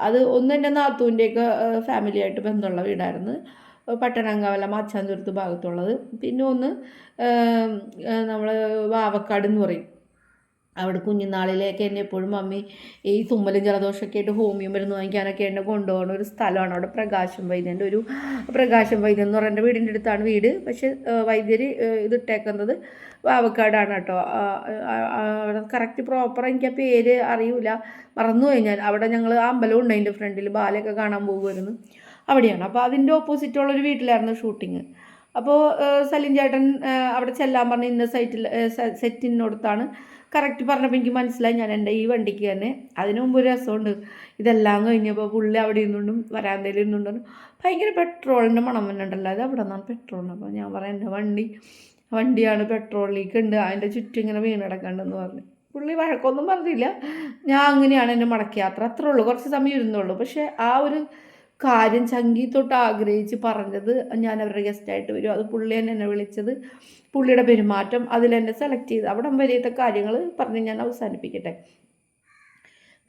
അത് ഒന്ന് എൻ്റെ നാത്തൂൻ്റെയൊക്കെ ഫാമിലിയായിട്ട് ബന്ധമുള്ള വീടായിരുന്നു, പട്ടണങ്കവല മാച്ചാന്തുരുത്ത് ഭാഗത്തുള്ളത്. പിന്നെ ഒന്ന് നമ്മൾ വാവക്കാട് എന്ന് പറയും. അവിടെ കുഞ്ഞുനാളിലേക്ക് എന്നെ എപ്പോഴും മമ്മി ഈ തുമ്മലും ജലദോഷമൊക്കെ ആയിട്ട് ഹോമിയോ മരുന്ന് വാങ്ങിക്കാനൊക്കെ എന്നെ കൊണ്ടുപോകുന്ന ഒരു സ്ഥലമാണ്. അവിടെ പ്രകാശം വൈദ്യൻ്റെ ഒരു പ്രകാശം വൈദ്യം എന്ന് പറയുന്ന വീടിൻ്റെ അടുത്താണ് വീട്. പക്ഷേ വൈദ്യർ ഇതിട്ടേക്കുന്നത് വാവക്കാടാണ് കേട്ടോ. അവിടെ കറക്റ്റ് പ്രോപ്പർ എനിക്ക് ആ പേര് അറിയില്ല, മറന്നുപോയി ഞാൻ. അവിടെ ഞങ്ങൾ അമ്പലം ഉണ്ട്, അതിൻ്റെ ഫ്രണ്ടിൽ ബാലയൊക്കെ കാണാൻ പോകുമായിരുന്നു, അവിടെയാണ്. അപ്പോൾ അതിൻ്റെ ഓപ്പോസിറ്റുള്ളൊരു വീട്ടിലായിരുന്നു ഷൂട്ടിങ്. അപ്പോൾ സലീം ചേട്ടൻ അവിടെ ചെല്ലാൻ പറഞ്ഞ് ഇന്ന സെറ്റിനടുത്താണ് കറക്റ്റ് പറഞ്ഞപ്പോൾ എനിക്ക് മനസ്സിലായി ഞാൻ എൻ്റെ ഈ വണ്ടിക്ക് തന്നെ. അതിനു മുമ്പ് ഒരു രസമുണ്ട്. ഇതെല്ലാം കഴിഞ്ഞപ്പോൾ പുള്ളി അവിടെ ഇരുന്നുകൊണ്ടും വരാന്തയിൽ ഇരുന്നുകൊണ്ടും ഭയങ്കര പെട്രോളിൻ്റെ മണം വന്നിട്ടുണ്ടല്ലോ, അത് അവിടെ നിന്നാണ് പെട്രോളിന്. അപ്പോൾ ഞാൻ പറയാം എൻ്റെ വണ്ടിയാണ് പെട്രോൾ ലീക്ക് ഉണ്ട്, അതിൻ്റെ ചുറ്റും ഇങ്ങനെ വീണ് കിടക്കണ്ടെന്ന് പറഞ്ഞു. പുള്ളി വഴക്കൊന്നും പറഞ്ഞില്ല. ഞാൻ അങ്ങനെയാണ് എൻ്റെ മടക്കയാത്ര, അത്രേ ഉള്ളൂ, കുറച്ച് സമയം ഇരുന്നുള്ളൂ. പക്ഷേ ആ ഒരു കാര്യം ചങ്കി തൊട്ട് ആഗ്രഹിച്ച് പറഞ്ഞത്, ഞാൻ അവരുടെ ഗസ്റ്റായിട്ട് വരും, അത് പുള്ളി തന്നെ എന്നെ വിളിച്ചത്, പുള്ളിയുടെ പെരുമാറ്റം അതിലെന്നെ സെലക്ട് ചെയ്ത് അവിടം വരെയത്തെ കാര്യങ്ങൾ പറഞ്ഞ് ഞാൻ അവസാനിപ്പിക്കട്ടെ.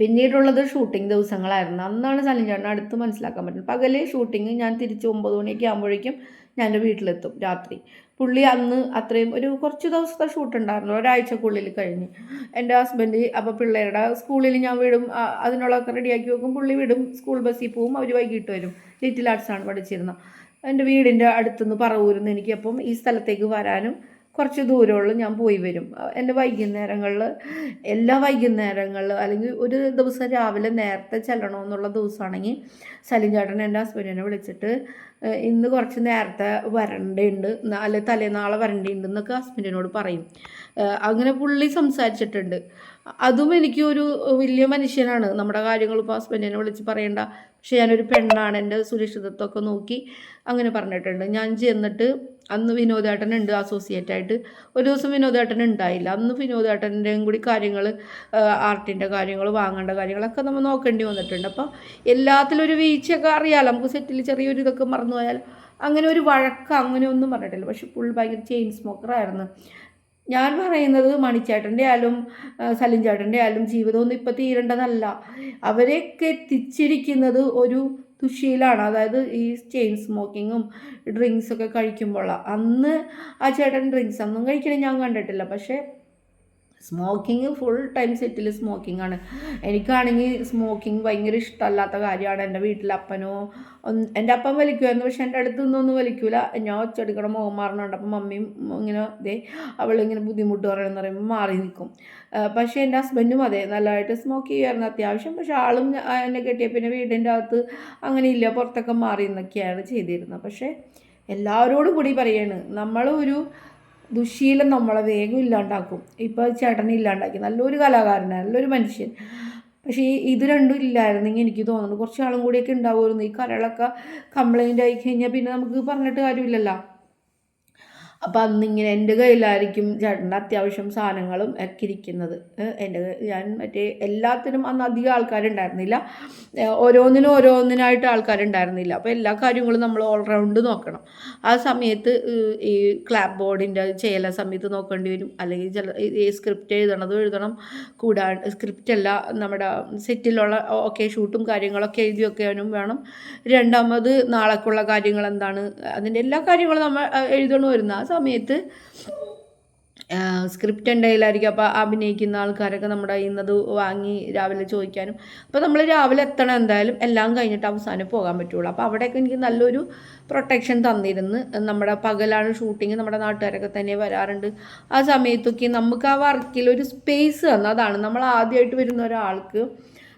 പിന്നീടുള്ളത് ഷൂട്ടിംഗ് ദിവസങ്ങളായിരുന്നു. അന്നാണ് സലീം ചേട്ടനെ അടുത്ത് മനസ്സിലാക്കാൻ പറ്റുന്നത്. പകല് ഷൂട്ടിങ്, ഞാൻ തിരിച്ച് 9 മണിയൊക്കെ ആകുമ്പോഴേക്കും ഞാൻ എൻ്റെ വീട്ടിലെത്തും രാത്രി. പുള്ളി അന്ന് അത്രയും ഒരു കുറച്ച് ദിവസത്തെ ഷൂട്ട് ഉണ്ടായിരുന്നു, ഒരാഴ്ചക്കുള്ളിൽ കഴിഞ്ഞ്. എൻ്റെ ഹസ്ബൻഡ് അപ്പോൾ പിള്ളേരുടെ സ്കൂളിൽ ഞാൻ വിടും, അതിനുള്ളതൊക്കെ റെഡിയാക്കി വെക്കും, പുള്ളി വിടും, സ്കൂൾ ബസ്സിൽ പോവും, അവർ വൈകിട്ട് വരും. ലിറ്റിൽ ആർട്സാണ് പഠിച്ചിരുന്നത്. എൻ്റെ വീടിൻ്റെ അടുത്തുനിന്ന് പറവൂരുന്ന് എനിക്ക് അപ്പം ഈ സ്ഥലത്തേക്ക് വരാനും കുറച്ച് ദൂരമുള്ളൂ, ഞാൻ പോയി വരും. എൻ്റെ വൈകുന്നേരങ്ങളിൽ, എല്ലാ വൈകുന്നേരങ്ങളിൽ അല്ലെങ്കിൽ ഒരു ദിവസം രാവിലെ നേരത്തെ ചെല്ലണമെന്നുള്ള ദിവസമാണെങ്കിൽ സലീം ചേട്ടൻ എൻ്റെ ഹസ്ബൻഡിനെ വിളിച്ചിട്ട് ഇന്ന് കുറച്ച് നേരത്തെ വരേണ്ടതുണ്ട്, അല്ലെ തലേനാളെ വരേണ്ടതുണ്ട് എന്നൊക്കെ ഹസ്ബൻഡിനോട് പറയും. അങ്ങനെ പുള്ളി സംസാരിച്ചിട്ടുണ്ട്. അതും എനിക്ക് ഒരു വലിയ മനുഷ്യനാണ്. നമ്മുടെ കാര്യങ്ങൾ ഇപ്പോൾ ഹസ്ബൻഡിനെ വിളിച്ച് പറയണ്ട, പക്ഷെ ഞാനൊരു പെണ്ണാണ്, എൻ്റെ സുരക്ഷിതത്വമൊക്കെ നോക്കി അങ്ങനെ പറഞ്ഞിട്ടുണ്ട്. ഞാൻ ചെന്നിട്ട് അന്ന് വിനോദേട്ടനുണ്ട് അസോസിയേറ്റായിട്ട്. ഒരു ദിവസം വിനോദേട്ടൻ ഉണ്ടായില്ല. അന്ന് വിനോദേട്ടൻ്റെയും കൂടി കാര്യങ്ങൾ, ആർട്ടിൻ്റെ കാര്യങ്ങൾ, വാങ്ങേണ്ട കാര്യങ്ങളൊക്കെ നമ്മൾ നോക്കേണ്ടി വന്നിട്ടുണ്ട്. അപ്പോൾ എല്ലാത്തിലും ഒരു വീഴ്ചയൊക്കെ അറിയാമല്ലോ, നമുക്ക് സെറ്റിൽ ചെറിയൊരു ഇതൊക്കെ മറന്നു പോയാൽ. അങ്ങനെ ഒരു വഴക്ക് അങ്ങനെ ഒന്നും പറഞ്ഞിട്ടില്ല. പക്ഷെ പുള്ളി ഭയങ്കര ചെയിൻ സ്മോക്കറായിരുന്നു. ഞാൻ പറയുന്നത് മണിച്ചേട്ടൻ്റെ ആയാലും സലീം ചേട്ടൻ്റെ ആയാലും ജീവിതമൊന്നും ഇപ്പം തീരേണ്ടതല്ല. അവരെയൊക്കെ എത്തിച്ചിരിക്കുന്നത് ഒരു ദുശ്ശീലാണ്. അതായത് ഈ ചെയിൻ സ്മോക്കിങ്ങും ഡ്രിങ്ക്സൊക്കെ കഴിക്കുമ്പോഴാണ്. അന്ന് ആ ചേട്ടൻ ഡ്രിങ്ക്സ് ഒന്നും കഴിക്കണം ഞാൻ കണ്ടിട്ടില്ല. പക്ഷേ സ്മോക്കിങ് ഫുൾ ടൈം സെറ്റിൽ സ്മോക്കിംഗ് ആണ്. എനിക്കാണെങ്കിൽ സ്മോക്കിംഗ് ഭയങ്കര ഇഷ്ടമല്ലാത്ത കാര്യമാണ്. എൻ്റെ വീട്ടിൽ അപ്പനോ എൻ്റെ അപ്പം വലിക്കുമായിരുന്നു, പക്ഷെ എൻ്റെ അടുത്ത് നിന്നൊന്നും വലിക്കൂല. ഞാൻ ഒച്ചെടുക്കണം മുഖം മാറണുണ്ട്. അപ്പം മമ്മിയും ഇങ്ങനെ അവളിങ്ങനെ ബുദ്ധിമുട്ട് പറയണമെന്ന് പറയുമ്പോൾ മാറി നിൽക്കും. പക്ഷേ എൻ്റെ ഹസ്ബൻഡും അതെ, നല്ലതായിട്ട് സ്മോക്ക് ചെയ്യുമായിരുന്നു അത്യാവശ്യം. പക്ഷെ ആളും എന്നെ കെട്ടിയ പിന്നെ വീടിൻ്റെ അകത്ത് അങ്ങനെയില്ല, പുറത്തൊക്കെ മാറി എന്നൊക്കെയാണ് ചെയ്തിരുന്നത്. പക്ഷേ എല്ലാവരോടും കൂടി പറയാണ്, നമ്മൾ ഒരു ദുശ്ശീലം നമ്മളെ വേഗം ഇല്ലാണ്ടാക്കും. ഇപ്പോൾ ചേട്ടനെ ഇല്ലാണ്ടാക്കി, നല്ലൊരു കലാകാരനാണ്, നല്ലൊരു മനുഷ്യൻ. പക്ഷേ ഇത് രണ്ടും ഇല്ലായിരുന്നെങ്കിൽ എനിക്ക് തോന്നുന്നു കുറച്ച് ആളും കൂടിയൊക്കെ ഉണ്ടാവുമായിരുന്നു. ഈ കരളൊക്കെ കംപ്ലൈൻ്റ് ആയി കഴിഞ്ഞാൽ പിന്നെ നമുക്ക് പറഞ്ഞിട്ട് കാര്യമില്ലല്ലോ. അപ്പം അന്നിങ്ങനെ എൻ്റെ കയ്യിലായിരിക്കും ചേട്ടൻ്റെ അത്യാവശ്യം സാധനങ്ങളും ഒക്കെ ഇരിക്കുന്നത്. ഞാൻ മറ്റേ എല്ലാത്തിനും അന്ന് അധികം ആൾക്കാരുണ്ടായിരുന്നില്ല, ഓരോന്നിനായിട്ട് ആൾക്കാരുണ്ടായിരുന്നില്ല. അപ്പോൾ എല്ലാ കാര്യങ്ങളും നമ്മൾ ഓൾറൗണ്ട് നോക്കണം. ആ സമയത്ത് ഈ ക്ലാപ്പ് ബോർഡിൻ്റെ ചെയ്യല സമയത്ത് നോക്കേണ്ടി വരും. അല്ലെങ്കിൽ ഈ സ്ക്രിപ്റ്റ് എഴുതണം. കൂടാണ്ട് സ്ക്രിപ്റ്റല്ല, നമ്മുടെ സെറ്റിലുള്ള ഷൂട്ടും കാര്യങ്ങളൊക്കെ എഴുതി വെക്കാനും വേണം. രണ്ടാമത് നാളേക്കുള്ള കാര്യങ്ങൾ എന്താണ്, അതിൻ്റെ എല്ലാ കാര്യങ്ങളും നമ്മൾ എഴുതണമായിരുന്നു. ആ സമയത്ത് സ്ക്രിപ്റ്റ് എൻ്റെ കയ്യിലായിരിക്കും. അപ്പോൾ അഭിനയിക്കുന്ന ആൾക്കാരൊക്കെ നമ്മുടെ കയ്യിൽ നിന്ന് അത് വാങ്ങി രാവിലെ ചോദിക്കാനും. അപ്പോൾ നമ്മൾ രാവിലെ എത്തണം എന്തായാലും, എല്ലാം കഴിഞ്ഞിട്ട് അവസാനം പോകാൻ പറ്റുള്ളൂ. അപ്പോൾ അവിടെയൊക്കെ എനിക്ക് നല്ലൊരു പ്രൊട്ടക്ഷൻ തന്നിരുന്നു. നമ്മുടെ പകലാണ് ഷൂട്ടിങ്, നമ്മുടെ നാട്ടുകാരൊക്കെ തന്നെ വരാറുണ്ട്. ആ സമയത്തൊക്കെ നമുക്ക് ആ വർക്കിലൊരു സ്പേസ് തന്നു. അതാണ് നമ്മൾ ആദ്യമായിട്ട് വരുന്ന ഒരാൾക്ക്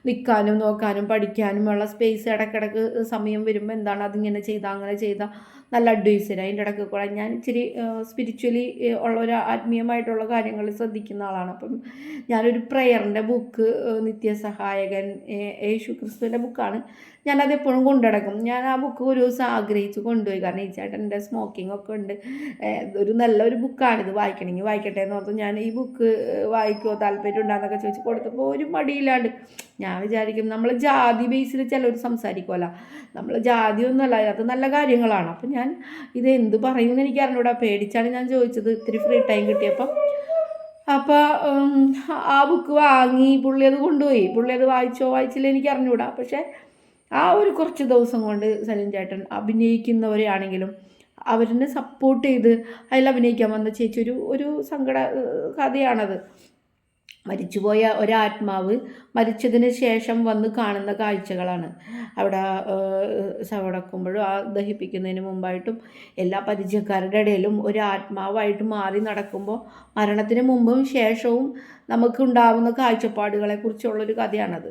നിൽക്കാനും നോക്കാനും പഠിക്കാനും ഉള്ള സ്പേസ്. ഇടയ്ക്കിടയ്ക്ക് സമയം വരുമ്പോൾ എന്താണ് അതിങ്ങനെ ചെയ്താൽ അങ്ങനെ ചെയ്താൽ നല്ല അഡ്വൈസർ. അതിൻ്റെ ഇടയ്ക്ക് കൂടെ ഞാൻ ഇച്ചിരി സ്പിരിച്വലി ഉള്ള ഒരു ആത്മീയമായിട്ടുള്ള കാര്യങ്ങൾ ശ്രദ്ധിക്കുന്ന ആളാണ്. അപ്പം ഞാനൊരു പ്രെയറിൻ്റെ ബുക്ക്, നിത്യസഹായകൻ, യേശു ക്രിസ്തുവിൻ്റെ ബുക്കാണ്. ഞാനത് എപ്പോഴും കൊണ്ടു നടക്കും. ഞാൻ ആ ബുക്ക് ഒരു ദിവസം ആഗ്രഹിച്ച് കൊണ്ടുപോയി. കാരണം ഈ ചേട്ടൻ്റെ സ്മോക്കിംഗ് ഒക്കെ ഉണ്ട്, ഒരു നല്ലൊരു ബുക്കാണിത്, വായിക്കണമെങ്കിൽ വായിക്കട്ടെ എന്ന് ഓർത്ത് ഞാൻ ഈ ബുക്ക് വായിക്കുമോ, താല്പര്യം ഉണ്ടാകുന്നൊക്കെ ചോദിച്ച് കൊടുത്തപ്പോൾ ഒരു മടിയില്ലാണ്ട്. ഞാൻ വിചാരിക്കും നമ്മൾ ജാതി ബേസിൽ ചിലർ സംസാരിക്കുമല്ലോ, നമ്മൾ ജാതിയൊന്നുമല്ല, അതിനകത്ത് നല്ല കാര്യങ്ങളാണ്. അപ്പം ഞാൻ ഇത് എന്ത് പറയുമെന്ന് എനിക്ക് അറിഞ്ഞൂടാ, പേടിച്ചാണ് ഞാൻ ചോദിച്ചത് ഇത്തിരി ഫ്രീ ടൈം കിട്ടിയപ്പം. അപ്പോൾ ആ ബുക്ക് വാങ്ങി പുള്ളി അത് കൊണ്ടുപോയി. പുള്ളി അത് വായിച്ചോ വായിച്ചില്ല എനിക്ക് അറിഞ്ഞൂടാ. പക്ഷേ ആ ഒരു കുറച്ച് ദിവസം കൊണ്ട് സലിം ചേട്ടൻ അഭിനയിക്കുന്നവരെയാണെങ്കിലും അവരിനെ സപ്പോർട്ട് ചെയ്ത് അതിൽ അഭിനയിക്കാൻ വന്ന ചേച്ചി ഒരു ഒരു സങ്കട കഥയാണത്. മരിച്ചുപോയ ഒരാത്മാവ് മരിച്ചതിന് ശേഷം വന്ന് കാണുന്ന കാഴ്ചകളാണ്. അവിടെ ശവടക്കുമ്പോഴും ആ ദഹിപ്പിക്കുന്നതിന് മുമ്പായിട്ടും എല്ലാ പരിചയക്കാരുടെ ഇടയിലും ഒരു ആത്മാവായിട്ട് മാറി നടക്കുമ്പോൾ മരണത്തിന് മുമ്പും ശേഷവും നമുക്കുണ്ടാവുന്ന കാഴ്ചപ്പാടുകളെക്കുറിച്ചുള്ളൊരു കഥയാണത്.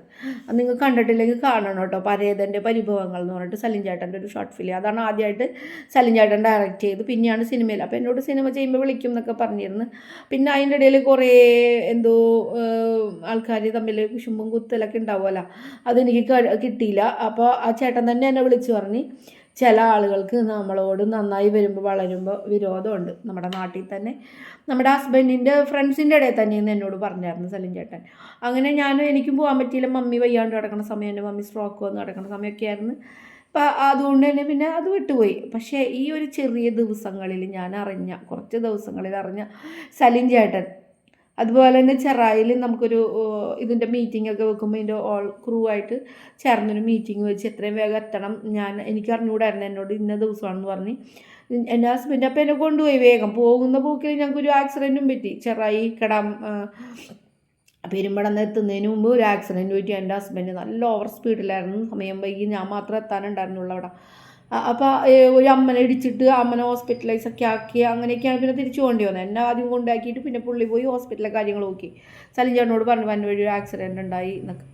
നിങ്ങൾ കണ്ടിട്ടില്ലെങ്കിൽ കാണണം കേട്ടോ. പരേതൻ്റെ പരിഭവങ്ങൾ എന്ന് പറഞ്ഞിട്ട് സലിം ചേട്ടൻ്റെ ഒരു ഷോർട്ട് ഫിലിം. അതാണ് ആദ്യമായിട്ട് സലിം ചേട്ടൻ ഡയറക്റ്റ് ചെയ്ത്, പിന്നെയാണ് സിനിമയിൽ. അപ്പോൾ എന്നോട് സിനിമ ചെയ്യുമ്പോൾ വിളിക്കും എന്നൊക്കെ പറഞ്ഞിരുന്നു. പിന്നെ അതിൻ്റെ ഇടയിൽ കുറേ എന്തോ ആൾക്കാർ തമ്മിൽ കുശുമ്പും കുത്തലൊക്കെ ഉണ്ടാവുമല്ലോ, അതെനിക്ക് കിട്ടിയില്ല. അപ്പോൾ ആ ചേട്ടൻ തന്നെ എന്നെ വിളിച്ച് പറഞ്ഞ് ചില ആളുകൾക്ക് നമ്മളോട് നന്നായി വരുമ്പോൾ വളരുമ്പോൾ വിരോധമുണ്ട്. നമ്മുടെ നാട്ടിൽ തന്നെ നമ്മുടെ ഹസ്ബൻഡിൻ്റെ ഫ്രണ്ട്സിൻ്റെ ഇടയിൽ തന്നെയെന്ന് എന്നോട് പറഞ്ഞായിരുന്നു സലിം ചേട്ടൻ. അങ്ങനെ എനിക്കും പോകാൻ പറ്റിയില്ല. മമ്മി വയ്യാണ്ട് കിടക്കുന്ന സമയം, എൻ്റെ മമ്മി സ്ട്രോക്ക് വന്ന് കിടക്കുന്ന സമയമൊക്കെ ആയിരുന്നു. അപ്പം അതുകൊണ്ട് തന്നെ പിന്നെ അത് വിട്ടുപോയി. പക്ഷേ ഈ ഒരു ചെറിയ ദിവസങ്ങളിൽ കുറച്ച് ദിവസങ്ങളിൽ അറിഞ്ഞ സലിം ചേട്ടൻ, അതുപോലെ തന്നെ ചെറായിൽ നമുക്കൊരു ഇതിൻ്റെ മീറ്റിംഗ് ഒക്കെ വെക്കുമ്പോൾ ഇതിൻ്റെ ഓൾ ക്രൂ ആയിട്ട് ചേർന്നൊരു മീറ്റിംഗ് വെച്ച് എത്രയും വേഗം എത്തണം. എനിക്ക് അറിഞ്ഞുകൂടായിരുന്നു, എന്നോട് ഇന്ന ദിവസമാണെന്ന് പറഞ്ഞ് എൻ്റെ ഹസ്ബൻഡ് അപ്പം എന്നെ കൊണ്ടുപോയി. വേഗം പോകുന്ന പോക്കിൽ ഞങ്ങൾക്കൊരു ആക്സിഡൻറ്റും പറ്റി. ചെറായി പെരുമ്പടന്ന് എത്തുന്നതിന് മുമ്പ് ഒരു ആക്സിഡൻറ്റ് പറ്റി. എൻ്റെ ഹസ്ബൻഡ് നല്ല ഓവർ സ്പീഡിലായിരുന്നു, സമയം വൈകി, ഞാൻ മാത്രം എത്താനുണ്ടായിരുന്നുള്ളൂ അവിടെ. അപ്പോൾ ഒരു അമ്മനെ ഇടിച്ചിട്ട് അമ്മനെ ഹോസ്പിറ്റലൈസ് ഒക്കെ ആക്കി, അങ്ങനെയൊക്കെയാണ് പിന്നെ തിരിച്ചു കൊണ്ടു വന്നത്. എന്നെ ആദ്യം കൊണ്ടാക്കിയിട്ട് പിന്നെ പുള്ളി പോയി ഹോസ്പിറ്റലിലെ കാര്യങ്ങൾ നോക്കി. സലിം ചേട്ടനോട് പറഞ്ഞു വന്ന വഴി ഒരു ആക്സിഡൻറ്റ് ഉണ്ടായി എന്നൊക്കെ.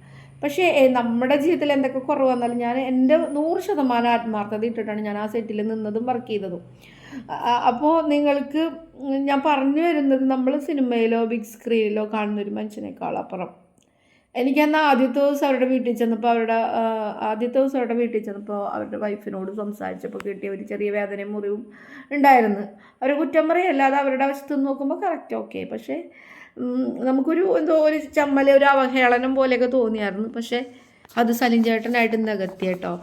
പക്ഷേ നമ്മുടെ ജീവിതത്തിൽ എന്തൊക്കെ കുറവ് വന്നാലും ഞാൻ എൻ്റെ 100% ആത്മാർത്ഥത ഇട്ടിട്ടാണ് ഞാൻ ആ സെറ്റിൽ നിന്നതും വർക്ക് ചെയ്തതും. അപ്പോൾ നിങ്ങൾക്ക് ഞാൻ പറഞ്ഞു വരുന്നത്, നമ്മൾ സിനിമയിലോ ബിഗ് സ്ക്രീനിലോ കാണുന്നൊരു മനുഷ്യനേക്കാൾ അപ്പുറം എനിക്കന്ന് ആദ്യത്തെ ദിവസം അവരുടെ വീട്ടിൽ ചെന്നപ്പോൾ അവരുടെ വൈഫിനോട് സംസാരിച്ചപ്പോൾ കിട്ടിയ ഒരു ചെറിയ വേദനയും മുറിവും ഉണ്ടായിരുന്നു. അവരെ കുറ്റം പറയല്ലാതെ അവരുടെ വശത്ത് നോക്കുമ്പോൾ കറക്റ്റ് ഓക്കെ. പക്ഷേ നമുക്കൊരു എന്തോ ഒരു ചമ്മൽ, ഒരു അവഹേളനം പോലെയൊക്കെ തോന്നിയായിരുന്നു. പക്ഷേ അത് സലിം ചേട്ടനായിട്ട് നികത്തി കേട്ടോ.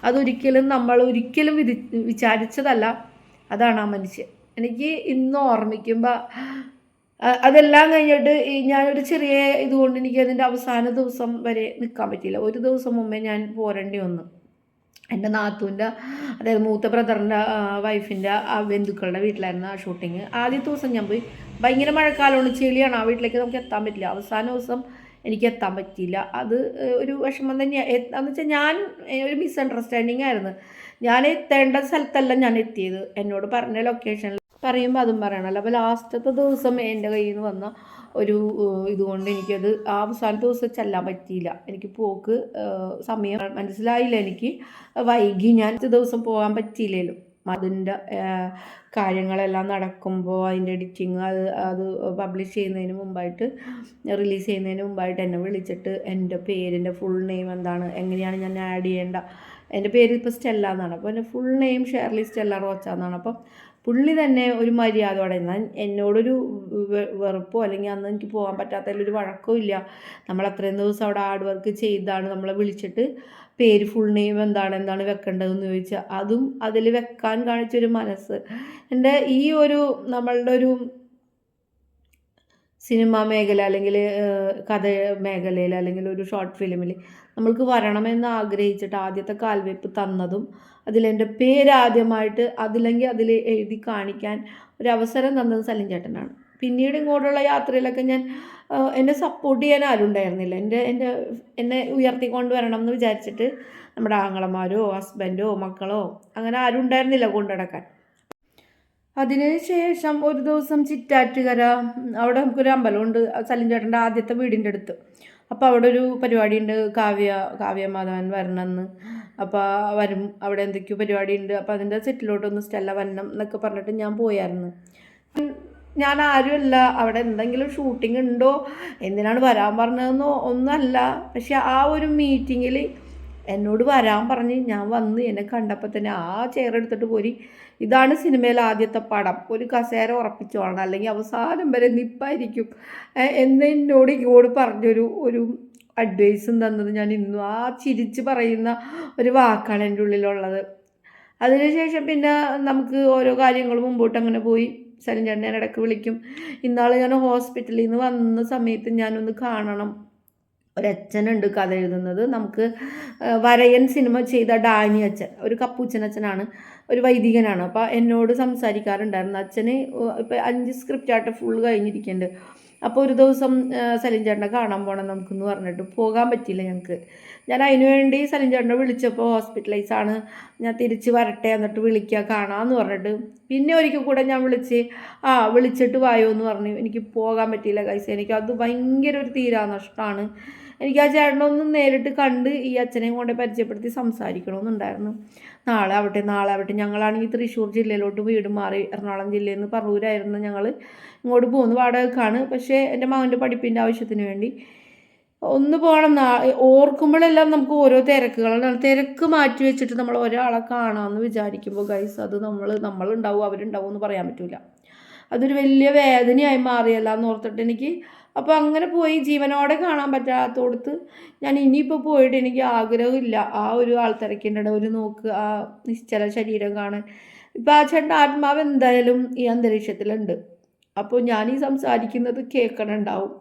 അതൊരിക്കലും നമ്മൾ വിചാരിച്ചതല്ല. അതാണ് ആ മനുഷ്യൻ. എനിക്ക് ഇന്ന് ഓർമ്മിക്കുമ്പോൾ അതെല്ലാം കഴിഞ്ഞിട്ട് ഞാനൊരു ചെറിയ ഇതുകൊണ്ട് എനിക്ക് അതിൻ്റെ അവസാന ദിവസം വരെ നിൽക്കാൻ പറ്റിയില്ല. ഒരു ദിവസം മുമ്പേ ഞാൻ പോരേണ്ടി വന്നു. എൻ്റെ നാത്തൂൻ്റെ, അതായത് മൂത്ത ബ്രദറിൻ്റെ വൈഫിൻ്റെ ബന്ധുക്കളുടെ വീട്ടിലായിരുന്നു ആ ഷൂട്ടിങ്. ആദ്യത്തെ ദിവസം ഞാൻ പോയി. ഭയങ്കര മഴക്കാലമാണ്, ചെളിയാണ്, ആ വീട്ടിലേക്ക് നമുക്ക് എത്താൻ പറ്റില്ല. അവസാന ദിവസം എനിക്ക് എത്താൻ പറ്റിയില്ല. അത് ഒരു വിഷമം തന്നെയാണ്. എന്ന് വെച്ചാൽ ഞാൻ ഒരു മിസ്അണ്ടർസ്റ്റാൻഡിങ് ആയിരുന്നു. ഞാൻ എത്തേണ്ട സ്ഥലത്തല്ല ഞാൻ എത്തിയത്. എന്നോട് പറഞ്ഞ ലൊക്കേഷനിൽ പറയുമ്പോൾ അതും പറയണമല്ലോ. അപ്പോൾ ലാസ്റ്റത്തെ ദിവസം എൻ്റെ കയ്യിൽ നിന്ന് വന്ന ഒരു ഇതുകൊണ്ട് എനിക്കത് അവസാന ദിവസം ചെല്ലാൻ പറ്റിയില്ല. എനിക്ക് പോക്ക് സമയം മനസ്സിലായില്ല. എനിക്ക് വൈകി, ഞാൻ ദിവസം പോകാൻ പറ്റിയില്ലല്ലോ. അതിൻ്റെ കാര്യങ്ങളെല്ലാം നടക്കുമ്പോൾ അതിൻ്റെ എഡിറ്റിങ് അത് പബ്ലിഷ് ചെയ്യുന്നതിന് മുമ്പായിട്ട്, റിലീസ് ചെയ്യുന്നതിന് മുമ്പായിട്ട് എന്നെ വിളിച്ചിട്ട് എൻ്റെ പേരിൻ്റെ ഫുൾ നെയിം എന്താണ്, എങ്ങനെയാണ് ഞാൻ ആഡ് ചെയ്യേണ്ട, എൻ്റെ പേര് ഇപ്പോൾ സ്റ്റെല്ല എന്നാണ്. അപ്പോൾ എൻ്റെ ഫുൾ നെയിം ഷേർലി സ്റ്റെല്ല റോച്ച എന്നാണ്. അപ്പം പുള്ളി തന്നെ ഒരു മര്യാദയോടെ, എന്നാൽ എന്നോടൊരു വെറുപ്പോ അല്ലെങ്കിൽ അന്ന് എനിക്ക് പോകാൻ പറ്റാത്തതിലൊരു വഴക്കോ ഇല്ല. നമ്മൾ അത്രയും ദിവസം അവിടെ ഹാർഡ് വർക്ക് ചെയ്താണ് നമ്മളെ വിളിച്ചിട്ട് പേര് ഫുൾ നെയിം എന്താണ് വെക്കേണ്ടതെന്ന് ചോദിച്ചാൽ അതും അതിൽ വെക്കാൻ കാണിച്ചൊരു മനസ്സ്. എൻ്റെ ഈ ഒരു നമ്മളുടെ ഒരു സിനിമ മേഖല അല്ലെങ്കിൽ കഥ മേഖലയിൽ അല്ലെങ്കിൽ ഒരു ഷോർട്ട് ഫിലിമിൽ നമ്മൾക്ക് വരണമെന്ന് ആഗ്രഹിച്ചിട്ട് ആദ്യത്തെ കാൽവെപ്പ് തന്നതും അതിലെൻ്റെ പേരാദ്യമായിട്ട് അതിലെങ്കിൽ അതിൽ എഴുതി കാണിക്കാൻ ഒരവസരം തന്നത് സലിം ചേട്ടനാണ്. പിന്നീട് ഇങ്ങോട്ടുള്ള യാത്രയിലൊക്കെ എന്നെ സപ്പോർട്ട് ചെയ്യാൻ ആരും ഉണ്ടായിരുന്നില്ല. എന്നെ ഉയർത്തിക്കൊണ്ട് വരണം എന്ന് വിചാരിച്ചിട്ട് നമ്മുടെ ആങ്ങളമാരോ ഹസ്ബൻഡോ മക്കളോ അങ്ങനെ ആരും ഉണ്ടായിരുന്നില്ല കൊണ്ടുനടക്കാൻ. അതിന് ശേഷം ഒരു ദിവസം ചിറ്റാറ്റുകര, അവിടെ നമുക്കൊരു അമ്പലമുണ്ട് സലിം ചേട്ടൻ്റെ ആദ്യത്തെ വീടിൻ്റെ അടുത്ത്. അപ്പോൾ അവിടെ ഒരു പരിപാടിയുണ്ട്, കാവ്യ മാധവൻ വരണമെന്ന്. അപ്പോൾ വരും, അവിടെ എന്തൊക്കെയോ പരിപാടിയുണ്ട്. അപ്പോൾ അതിൻ്റെ സെറ്റിലോട്ടൊന്ന് സ്റ്റെല്ല വരണം എന്നൊക്കെ പറഞ്ഞിട്ട് ഞാൻ പോയായിരുന്നു. ഞാൻ ആരുമല്ല, അവിടെ എന്തെങ്കിലും ഷൂട്ടിംഗ് ഉണ്ടോ, എന്തിനാണ് വരാൻ പറഞ്ഞതെന്നോ ഒന്നല്ല. പക്ഷെ ആ ഒരു മീറ്റിങ്ങിൽ എന്നോട് വരാൻ പറഞ്ഞ് ഞാൻ വന്ന് എന്നെ കണ്ടപ്പോൾ തന്നെ ആ ചെയർ എടുത്തിട്ട് പോരി, ഇതാണ് സിനിമയിലെ ആദ്യത്തെ പടം, ഒരു കസേര ഉറപ്പിച്ചോളണം അല്ലെങ്കിൽ അവസാനം വരെ നിപ്പായിരിക്കും എന്നോട് ഇങ്ങോട്ട് പറഞ്ഞൊരു ഒരു അഡ്വൈസും തന്നത് ഞാൻ ഇന്നും ആ ചിരിച്ച് പറയുന്ന ഒരു വാക്കാണ് എൻ്റെ ഉള്ളിലുള്ളത്. അതിനുശേഷം പിന്നെ നമുക്ക് ഓരോ കാര്യങ്ങൾ മുമ്പോട്ട് അങ്ങനെ പോയി. സലിം ചേട്ടൻ ഞാൻ ഇടയ്ക്ക് വിളിക്കും. ഇന്നാൾ ഞാൻ ഹോസ്പിറ്റലിൽ നിന്ന് വന്ന സമയത്ത് ഞാനൊന്ന് കാണണം, ഒരച്ഛനുണ്ട് കഥ എഴുതുന്നത്, നമുക്ക് വരയൻ സിനിമ ചെയ്ത ഡാനി അച്ഛൻ, ഒരു കപ്പൂച്ചൻ അച്ഛനാണ്, ഒരു വൈദികനാണ്. അപ്പോൾ എന്നോട് സംസാരിക്കാറുണ്ടായിരുന്നു. അച്ഛന് ഇപ്പോൾ 5 സ്ക്രിപ്റ്റായിട്ട് ഫുൾ കഴിഞ്ഞിരിക്കുന്നുണ്ട്. അപ്പോൾ ഒരു ദിവസം സലിം ചേട്ടനെ കാണാൻ പോകണം നമുക്കെന്ന് പറഞ്ഞിട്ട് പോകാൻ പറ്റിയില്ല ഞങ്ങൾക്ക്. ഞാൻ അതിനു വേണ്ടി സലിം ചേട്ടനെ വിളിച്ചപ്പോൾ ഹോസ്പിറ്റലൈസ് ആണ്, ഞാൻ തിരിച്ച് വരട്ടെ എന്നിട്ട് വിളിക്കുക കാണാമെന്ന് പറഞ്ഞിട്ട് പിന്നെ ഒരിക്കൽ കൂടെ ഞാൻ വിളിച്ചിട്ട് വായോ എന്ന് പറഞ്ഞു. എനിക്ക് പോകാൻ പറ്റിയില്ല ഗൈസ്. എനിക്കത് ഭയങ്കര ഒരു തീരാനഷ്ടമാണ്. എനിക്ക് ആ ചേട്ടനൊന്നും നേരിട്ട് കണ്ട് ഈ അച്ഛനെയും കൊണ്ട് പരിചയപ്പെടുത്തി സംസാരിക്കണമെന്നുണ്ടായിരുന്നു. നാളെ ആവട്ടെ. ഞങ്ങളാണെങ്കിൽ തൃശ്ശൂർ ജില്ലയിലോട്ട് വീട് മാറി, എറണാകുളം ജില്ലയിൽ നിന്ന് പറവൂരായിരുന്നു ഞങ്ങൾ ഇങ്ങോട്ട് പോകുന്നു, വാടകയ്ക്കാണ്. പക്ഷേ എൻ്റെ മകൻ്റെ പഠിപ്പിൻ്റെ ആവശ്യത്തിന് വേണ്ടി ഒന്ന് പോകണം. ഓർക്കുമ്പോഴെല്ലാം നമുക്ക് ഓരോ തിരക്കുകളാണ്. തിരക്ക് മാറ്റി വെച്ചിട്ട് നമ്മൾ ഒരാളെ കാണാമെന്ന് വിചാരിക്കുമ്പോൾ ഗൈസ് അത് നമ്മളുണ്ടാവും അവരുണ്ടാവും എന്ന് പറയാൻ പറ്റില്ല. അതൊരു വലിയ വേദനയായി മാറിയല്ല എന്ന് ഓർത്തിട്ട് എനിക്ക് അപ്പോൾ അങ്ങനെ പോയി ജീവനോടെ കാണാൻ പറ്റാത്തോടത്ത് ഞാൻ ഇനിയിപ്പോൾ പോയിട്ട് എനിക്ക് ആഗ്രഹമില്ല ആ ഒരു ആൾത്തിരക്കിൻ്റെ ഒരു നോക്ക്, ആ നിശ്ചല ശരീരം കാണാൻ. ഇപ്പം ആ ചേട്ടൻ്റെ ആത്മാവ് എന്തായാലും ഈ അന്തരീക്ഷത്തിലുണ്ട്. അപ്പോൾ ഞാൻ ഈ സംസാരിക്കുന്നത് കേൾക്കണുണ്ടാവും.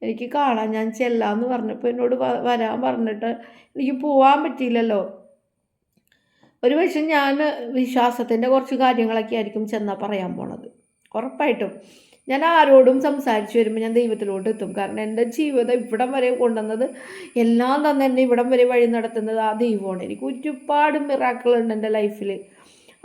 എനിക്ക് കാണാൻ ഞാൻ ചെല്ലാമെന്ന് പറഞ്ഞപ്പോൾ എന്നോട് വരാൻ പറഞ്ഞിട്ട് എനിക്ക് പോകാൻ പറ്റിയില്ലല്ലോ. ഒരു പക്ഷേ ഞാൻ വിശ്വാസത്തിൻ്റെ കുറച്ച് കാര്യങ്ങളൊക്കെ ആയിരിക്കും ചെന്നാൽ പറയാൻ പോണത്. ഉറപ്പായിട്ടും ഞാൻ ആരോടും സംസാരിച്ച് വരുമ്പോൾ ഞാൻ ദൈവത്തിലോട്ട് എത്തും. കാരണം എൻ്റെ ജീവിതം ഇവിടം വരെ കൊണ്ടുവന്നത്, എല്ലാം തന്നെ എന്നെ ഇവിടം വരെ വഴി നടത്തുന്നത് ആ ദൈവമാണ്. എനിക്ക് ഒരുപാട് മിറാക്കിളുണ്ട് എൻ്റെ ലൈഫിൽ.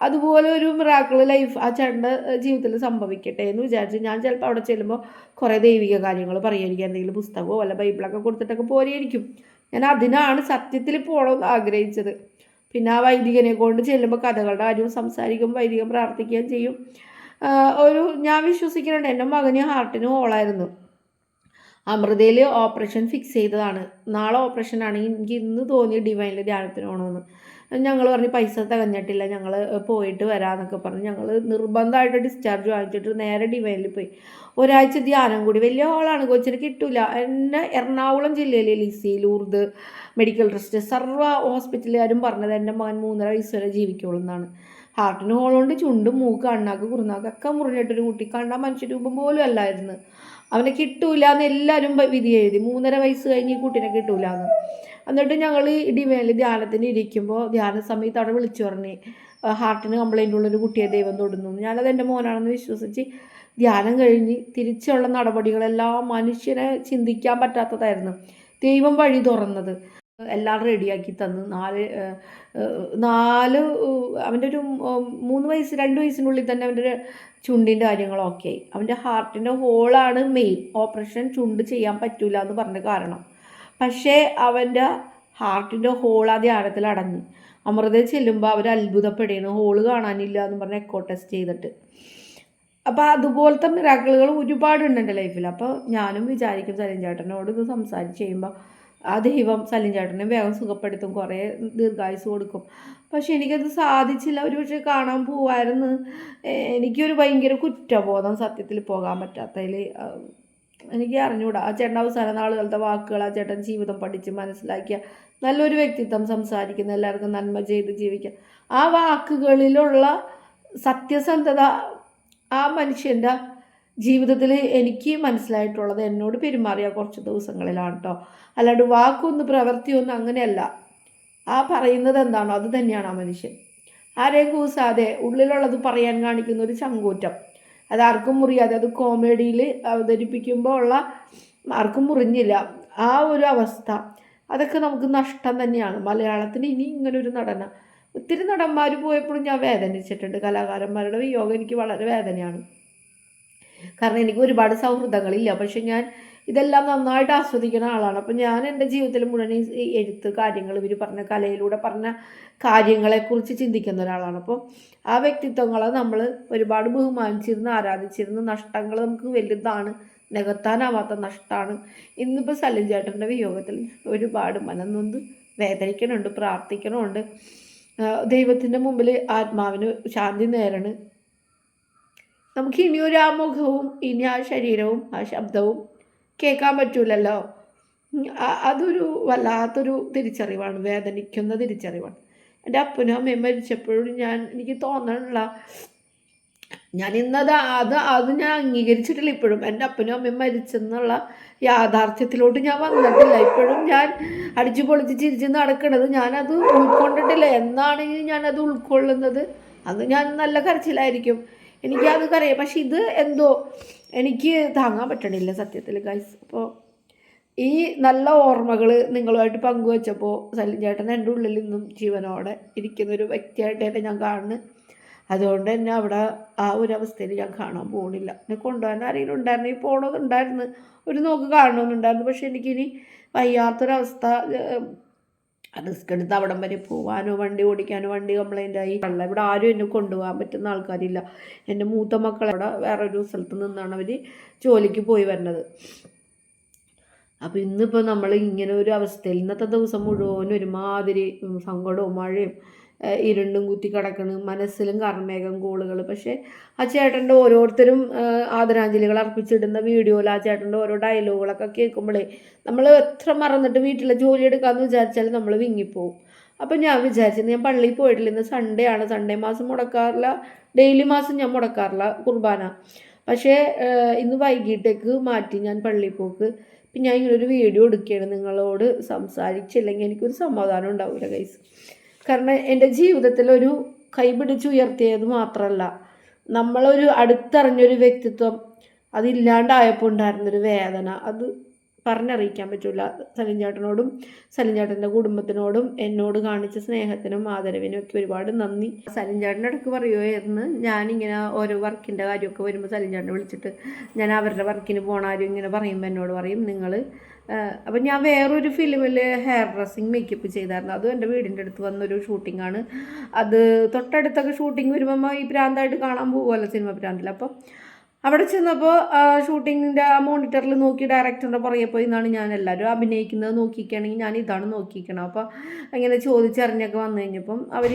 അതുപോലെ ഒരു മിറാക്കിൾ ആ ചേട്ടൻ്റെ ജീവിതത്തിൽ സംഭവിക്കട്ടെ എന്ന് വിചാരിച്ച് ഞാൻ ചിലപ്പോൾ അവിടെ ചെല്ലുമ്പോൾ കുറേ ദൈവിക കാര്യങ്ങൾ പറയുമായിരിക്കും, എന്തെങ്കിലും പുസ്തകമോ അല്ല ബൈബിളൊക്കെ കൊടുത്തിട്ടൊക്കെ പോലെയായിരിക്കും. ഞാൻ അതിനാണ് സത്യത്തിൽ പോകണമെന്ന് ആഗ്രഹിച്ചത്. പിന്നെ ആ വൈദികനെ കൊണ്ട് ചെല്ലുമ്പോൾ കഥകളുടെ കാര്യവും സംസാരിക്കും, വൈദികൻ പ്രാർത്ഥിക്കുകയും ചെയ്യും. ഞാൻ വിശ്വസിക്കുന്നുണ്ട്, എൻ്റെ മകന് ഹാർട്ടിന് ഹോളായിരുന്നു, അമൃതയിൽ ഓപ്പറേഷൻ ഫിക്സ് ചെയ്തതാണ്. നാളെ ഓപ്പറേഷൻ ആണെങ്കിൽ എനിക്ക് ഇന്ന് തോന്നി ഡിവൈനിൽ ധ്യാനത്തിന് പോകണമെന്ന്. ഞങ്ങൾ പറഞ്ഞ് പൈസ തികഞ്ഞിട്ടില്ല, ഞങ്ങൾ പോയിട്ട് വരാമെന്നൊക്കെ പറഞ്ഞ് ഞങ്ങൾ നിർബന്ധമായിട്ട് ഡിസ്ചാർജ് വാങ്ങിച്ചിട്ട് നേരെ ഡിവൈനിൽ പോയി. ഒരാഴ്ച ധ്യാനം കൂടി. വലിയ ഹോളാണ്, കൊച്ചിന് കിട്ടില്ല. എന്നെ എറണാകുളം ജില്ലയിൽ ലിസി ലൂർദ് മെഡിക്കൽ ട്രസ്റ്റ് സർവ്വ ഹോസ്പിറ്റലുകാരും പറഞ്ഞത് എൻ്റെ മകൻ 3.5 വയസ്സ് വരെ ജീവിക്കുള്ളൂ എന്നാണ്. ഹാർട്ടിന് ഹോളുകൊണ്ട് ചുണ്ടും മൂക്ക് അണ്ണാക്ക് കുറുനാക്കൊക്കെ മുറിഞ്ഞിട്ടൊരു കുട്ടി, കണ്ടാൽ മനുഷ്യരൂപം പോലും അല്ലായിരുന്നു. അവനെ കിട്ടൂല എന്ന് എല്ലാവരും വിധി എഴുതി. 3.5 വയസ്സ് കഴിഞ്ഞ് ഈ കുട്ടീനെ കിട്ടൂല എന്ന്. എന്നിട്ട് ഞങ്ങൾ ഡിവൈനിൽ ധ്യാനത്തിന് ഇരിക്കുമ്പോൾ ധ്യാന സമയത്ത് അവിടെ വിളിച്ചു പറഞ്ഞ് ഹാർട്ടിന് കംപ്ലൈൻ്റ് ഉള്ളൊരു കുട്ടിയെ ദൈവം തൊടുന്നു. ഞാനത് എൻ്റെ മോനാണെന്ന് വിശ്വസിച്ച് ധ്യാനം കഴിഞ്ഞ് തിരിച്ചുള്ള നടപടികളെല്ലാം മനുഷ്യനെ ചിന്തിക്കാൻ പറ്റാത്തതായിരുന്നു. ദൈവം വഴി തുറന്നത്, എല്ലാം റെഡിയാക്കി തന്നു. അവൻ്റെ ഒരു 2 വയസ്സിനുള്ളിൽ തന്നെ അവൻ്റെ ഒരു ചുണ്ടിൻ്റെ കാര്യങ്ങളൊക്കെ ആയി. അവൻ്റെ ഹാർട്ടിൻ്റെ ഹോളാണ് മെയിൻ. ഓപ്പറേഷൻ ചുണ്ട് ചെയ്യാൻ പറ്റില്ല എന്ന് പറഞ്ഞ കാരണം. പക്ഷേ അവൻ്റെ ഹാർട്ടിൻ്റെ ഹോൾ ആ ധ്യാനത്തിൽ അടഞ്ഞു. അമൃതയിൽ ചെല്ലുമ്പോൾ അവർ അത്ഭുതപ്പെടുകയാണ്, ഹോള് കാണാനില്ല എന്ന് പറഞ്ഞ് എക്കോ ടെസ്റ്റ് ചെയ്തിട്ട്. അപ്പോൾ അതുപോലത്തെ മിറാക്കിളുകൾ ഒരുപാടുണ്ട് എൻ്റെ ലൈഫിൽ. അപ്പോൾ ഞാനും വിചാരിക്കും സലിം ചേട്ടനോട് ഇത് സംസാരിച്ച് ചെയ്യുമ്പോൾ ആ ദൈവം സലിം ചേട്ടനെ വേഗം സുഖപ്പെടുത്തും, കുറേ ദീർഘായുസ് കൊടുക്കും. പക്ഷെ എനിക്കത് സാധിച്ചില്ല. ഒരു പക്ഷേ കാണാൻ പോവായിരുന്നു. എനിക്കൊരു ഭയങ്കര കുറ്റബോധം സത്യത്തിൽ പോകാൻ പറ്റാത്തതിൽ. എനിക്ക് അറിഞ്ഞുകൂടാ. ആ ചേട്ടൻ അവസാന നാളുകളുടെ വാക്കുകൾ, ആ ചേട്ടൻ ജീവിതം പഠിച്ച് മനസ്സിലാക്കിയ നല്ലൊരു വ്യക്തിത്വം, സംസാരിക്കുന്ന, എല്ലാവർക്കും നന്മ ചെയ്ത് ജീവിക്കുക, ആ വാക്കുകളിലുള്ള സത്യസന്ധത ആ മനുഷ്യൻ്റെ ജീവിതത്തിൽ എനിക്ക് മനസ്സിലായിട്ടുള്ളത് എന്നോട് പെരുമാറിയ കുറച്ച് ദിവസങ്ങളിലാണ് കേട്ടോ. അല്ലാണ്ട് വാക്കൊന്നും പ്രവൃത്തിയൊന്നും അങ്ങനെയല്ല. ആ പറയുന്നത് എന്താണോ അത് തന്നെയാണ് ആ മനുഷ്യൻ. ആരെയും കൂസാതെ ഉള്ളിലുള്ളത് പറയാൻ കാണിക്കുന്ന ഒരു ചങ്കൂറ്റം, അതാർക്കും മുറിയാതെ, അത് കോമഡിയിൽ അവതരിപ്പിക്കുമ്പോൾ ഉള്ള ആർക്കും മുറിഞ്ഞില്ല ആ ഒരു അവസ്ഥ, അതൊക്കെ നമുക്ക് നഷ്ടം തന്നെയാണ്. മലയാളത്തിന് ഇനി ഇങ്ങനൊരു നടന, ഒത്തിരി നടന്മാർ പോയപ്പോഴും ഞാൻ വേദനിച്ചിട്ടുണ്ട്. കലാകാരന്മാരുടെ വിയോഗം എനിക്ക് വളരെ വേദനയാണ്. കാരണം എനിക്ക് ഒരുപാട് സൗഹൃദങ്ങളില്ല. പക്ഷെ ഞാൻ ഇതെല്ലാം നന്നായിട്ട് ആസ്വദിക്കുന്ന ആളാണ്. അപ്പം ഞാൻ എൻ്റെ ജീവിതത്തിൽ മുഴുവൻ ഈ എഴുത്ത് കാര്യങ്ങൾ ഇവർ പറഞ്ഞ കലയിലൂടെ പറഞ്ഞ കാര്യങ്ങളെക്കുറിച്ച് ചിന്തിക്കുന്ന ഒരാളാണ്. അപ്പോൾ ആ വ്യക്തിത്വങ്ങളെ നമ്മൾ ഒരുപാട് ബഹുമാനിച്ചിരുന്ന് ആരാധിച്ചിരുന്ന് നഷ്ടങ്ങൾ നമുക്ക് വലുതാണ്, നികത്താനാവാത്ത നഷ്ടമാണ്. ഇന്നിപ്പോൾ സലിം ചേട്ടൻ്റെ വിയോഗത്തിൽ ഒരുപാട് മനംനൊന്ത് വേദനിക്കണുണ്ട്, പ്രാർത്ഥിക്കണമുണ്ട്. ദൈവത്തിൻ്റെ മുമ്പിൽ ആത്മാവിന് ശാന്തി നേരണം. നമുക്ക് ഇനിയൊരു ആ മുഖവും ഇനി ആ ശരീരവും ആ ശബ്ദവും കേൾക്കാൻ പറ്റൂലല്ലോ. അതൊരു വല്ലാത്തൊരു തിരിച്ചറിവാണ്, വേദനിക്കുന്ന തിരിച്ചറിവാണ്. എൻ്റെ അപ്പനും അമ്മയും മരിച്ചപ്പോഴും എനിക്ക് തോന്നണില്ല, ഞാൻ ഇന്നത് അത് ഞാൻ അംഗീകരിച്ചിട്ടില്ല. ഇപ്പോഴും എൻ്റെ അപ്പനും അമ്മയും മരിച്ചെന്നുള്ള യാഥാർത്ഥ്യത്തിലോട്ട് ഞാൻ വന്നിട്ടില്ല. ഇപ്പോഴും ഞാൻ അടിച്ചു പൊളിച്ച് ചിരിച്ച് നടക്കണത് ഞാനത് ഉൾക്കൊണ്ടിട്ടില്ല. എന്നാണെങ്കിൽ ഞാനത് ഉൾക്കൊള്ളുന്നത് അന്ന് ഞാൻ നല്ല കരച്ചിലായിരിക്കും, എനിക്കത് കരയാം. പക്ഷെ ഇത് എന്തോ എനിക്ക് താങ്ങാൻ പറ്റണില്ല സത്യത്തിൽ ഗൈസ്. അപ്പോൾ ഈ നല്ല ഓർമ്മകൾ നിങ്ങളുമായിട്ട് പങ്കുവെച്ചപ്പോൾ സലിം ചേട്ടൻ എൻ്റെ ഉള്ളിൽ നിന്നും ജീവനോടെ ഇരിക്കുന്നൊരു വ്യക്തിയായിട്ട് തന്നെ ഞാൻ കാണുന്നു. അതുകൊണ്ട് തന്നെ അവിടെ ആ ഒരു അവസ്ഥയിൽ ഞാൻ കാണാൻ പോകുന്നില്ല. എന്നെ കൊണ്ടുപോകാൻ ആരെങ്കിലും ഉണ്ടായിരുന്നു, ഈ പോകണമെന്നുണ്ടായിരുന്നു, ഒരു നോക്ക് കാണണമെന്നുണ്ടായിരുന്നു. പക്ഷെ എനിക്കിനി വയ്യാത്തൊരവസ്ഥ, റിസ്ക് എടുത്ത് അവിടം വരെ പോകാനോ വണ്ടി ഓടിക്കാനോ, വണ്ടി കംപ്ലൈൻ്റ് ആയി അല്ല, ഇവിടെ ആരും എന്നെ കൊണ്ടുപോകാൻ പറ്റുന്ന ആൾക്കാരില്ല. എൻ്റെ മൂത്ത മക്കൾ അവിടെ വേറൊരു സ്ഥലത്ത് നിന്നാണ് അവർ ജോലിക്ക് പോയി വരുന്നത്. അപ്പോൾ ഇന്നിപ്പോൾ നമ്മൾ ഇങ്ങനെ ഒരു അവസ്ഥയിൽ ഇന്നത്തെ ദിവസം മുഴുവൻ ഒരുമാതിരി സങ്കടവും മഴയും ഇരുണ്ടും കുത്തി കിടക്കണം, മനസ്സിലും കർമ്മേകം കോളുകൾ. പക്ഷേ ആ ചേട്ടൻ്റെ ഓരോരുത്തരും ആദരാഞ്ജലികൾ അർപ്പിച്ചിടുന്ന വീഡിയോയിൽ ആ ചേട്ടൻ്റെ ഓരോ ഡയലോഗുകളൊക്കെ കേൾക്കുമ്പോഴേ നമ്മൾ എത്ര മറന്നിട്ട് വീട്ടിലെ ജോലി എടുക്കാമെന്ന് വിചാരിച്ചാൽ നമ്മൾ വിങ്ങിപ്പോവും. അപ്പം ഞാൻ വിചാരിച്ചത്, ഞാൻ പള്ളിയിൽ പോയിട്ടില്ല, ഇന്ന് സൺഡേ ആണ്, സൺഡേ മാസം മുടക്കാറില്ല, ഡെയിലി മാസം ഞാൻ മുടക്കാറില്ല കുർബാന. പക്ഷേ ഇന്ന് വൈകിട്ടേക്ക് മാറ്റി ഞാൻ പള്ളിയിൽ പോക്ക്. പിന്നെ ഞാൻ ഇങ്ങനൊരു വീഡിയോ എടുക്കുകയാണ്, നിങ്ങളോട് സംസാരിച്ചില്ലെങ്കിൽ എനിക്കൊരു സമാധാനം ഉണ്ടാവില്ല ഗൈസ്. കാരണം എൻ്റെ ജീവിതത്തിലൊരു കൈപിടിച്ചുയർത്തിയത് മാത്രമല്ല, നമ്മളൊരു അടുത്തറിഞ്ഞൊരു വ്യക്തിത്വം അതില്ലാണ്ടായപ്പോൾ ഉണ്ടായിരുന്നൊരു വേദന അത് പറഞ്ഞറിയിക്കാൻ പറ്റില്ല. സലിം ചേട്ടനോടും സലിം ചേട്ടൻ്റെ കുടുംബത്തിനോടും എന്നോട് കാണിച്ച സ്നേഹത്തിനും ആദരവിനും ഒക്കെ ഒരുപാട് നന്ദി. സലിം ചേട്ടൻ്റെ ഇടയ്ക്ക് പറയുമായിരുന്നു, ഞാനിങ്ങനെ ഓരോ വർക്കിൻ്റെ കാര്യമൊക്കെ വരുമ്പോൾ സലിം ചേട്ടനെ വിളിച്ചിട്ട് ഞാൻ അവരുടെ വർക്കിന് പോകണാരും ഇങ്ങനെ പറയുമ്പോൾ എന്നോട് പറയും നിങ്ങൾ. അപ്പം ഞാൻ വേറൊരു ഫിലിമിൽ ഹെയർ ഡ്രസ്സിങ് മേക്കപ്പ് ചെയ്തായിരുന്നു. അതും എൻ്റെ വീടിൻ്റെ അടുത്ത് വന്നൊരു ഷൂട്ടിങ്ങാണ്. അത് തൊട്ടടുത്തൊക്കെ ഷൂട്ടിങ് വരുമ്പോൾ ഈ പ്രാന്തായിട്ട് കാണാൻ പോകുമല്ലോ സിനിമ പ്രാന്തിൽ. അപ്പം അവിടെ ചെന്നപ്പോൾ ഷൂട്ടിങ്ങിൻ്റെ ആ മോണിറ്ററിൽ നോക്കി ഡയറക്ടറിൻ്റെ പുറകെ പോയി എന്നാണ് ഞാൻ എല്ലാവരും അഭിനയിക്കുന്നത് നോക്കിക്കുകയാണെങ്കിൽ ഞാൻ ഇതാണ് നോക്കിക്കണം. അപ്പോൾ ഇങ്ങനെ ചോദിച്ചറിഞ്ഞൊക്കെ വന്നു കഴിഞ്ഞപ്പം അവർ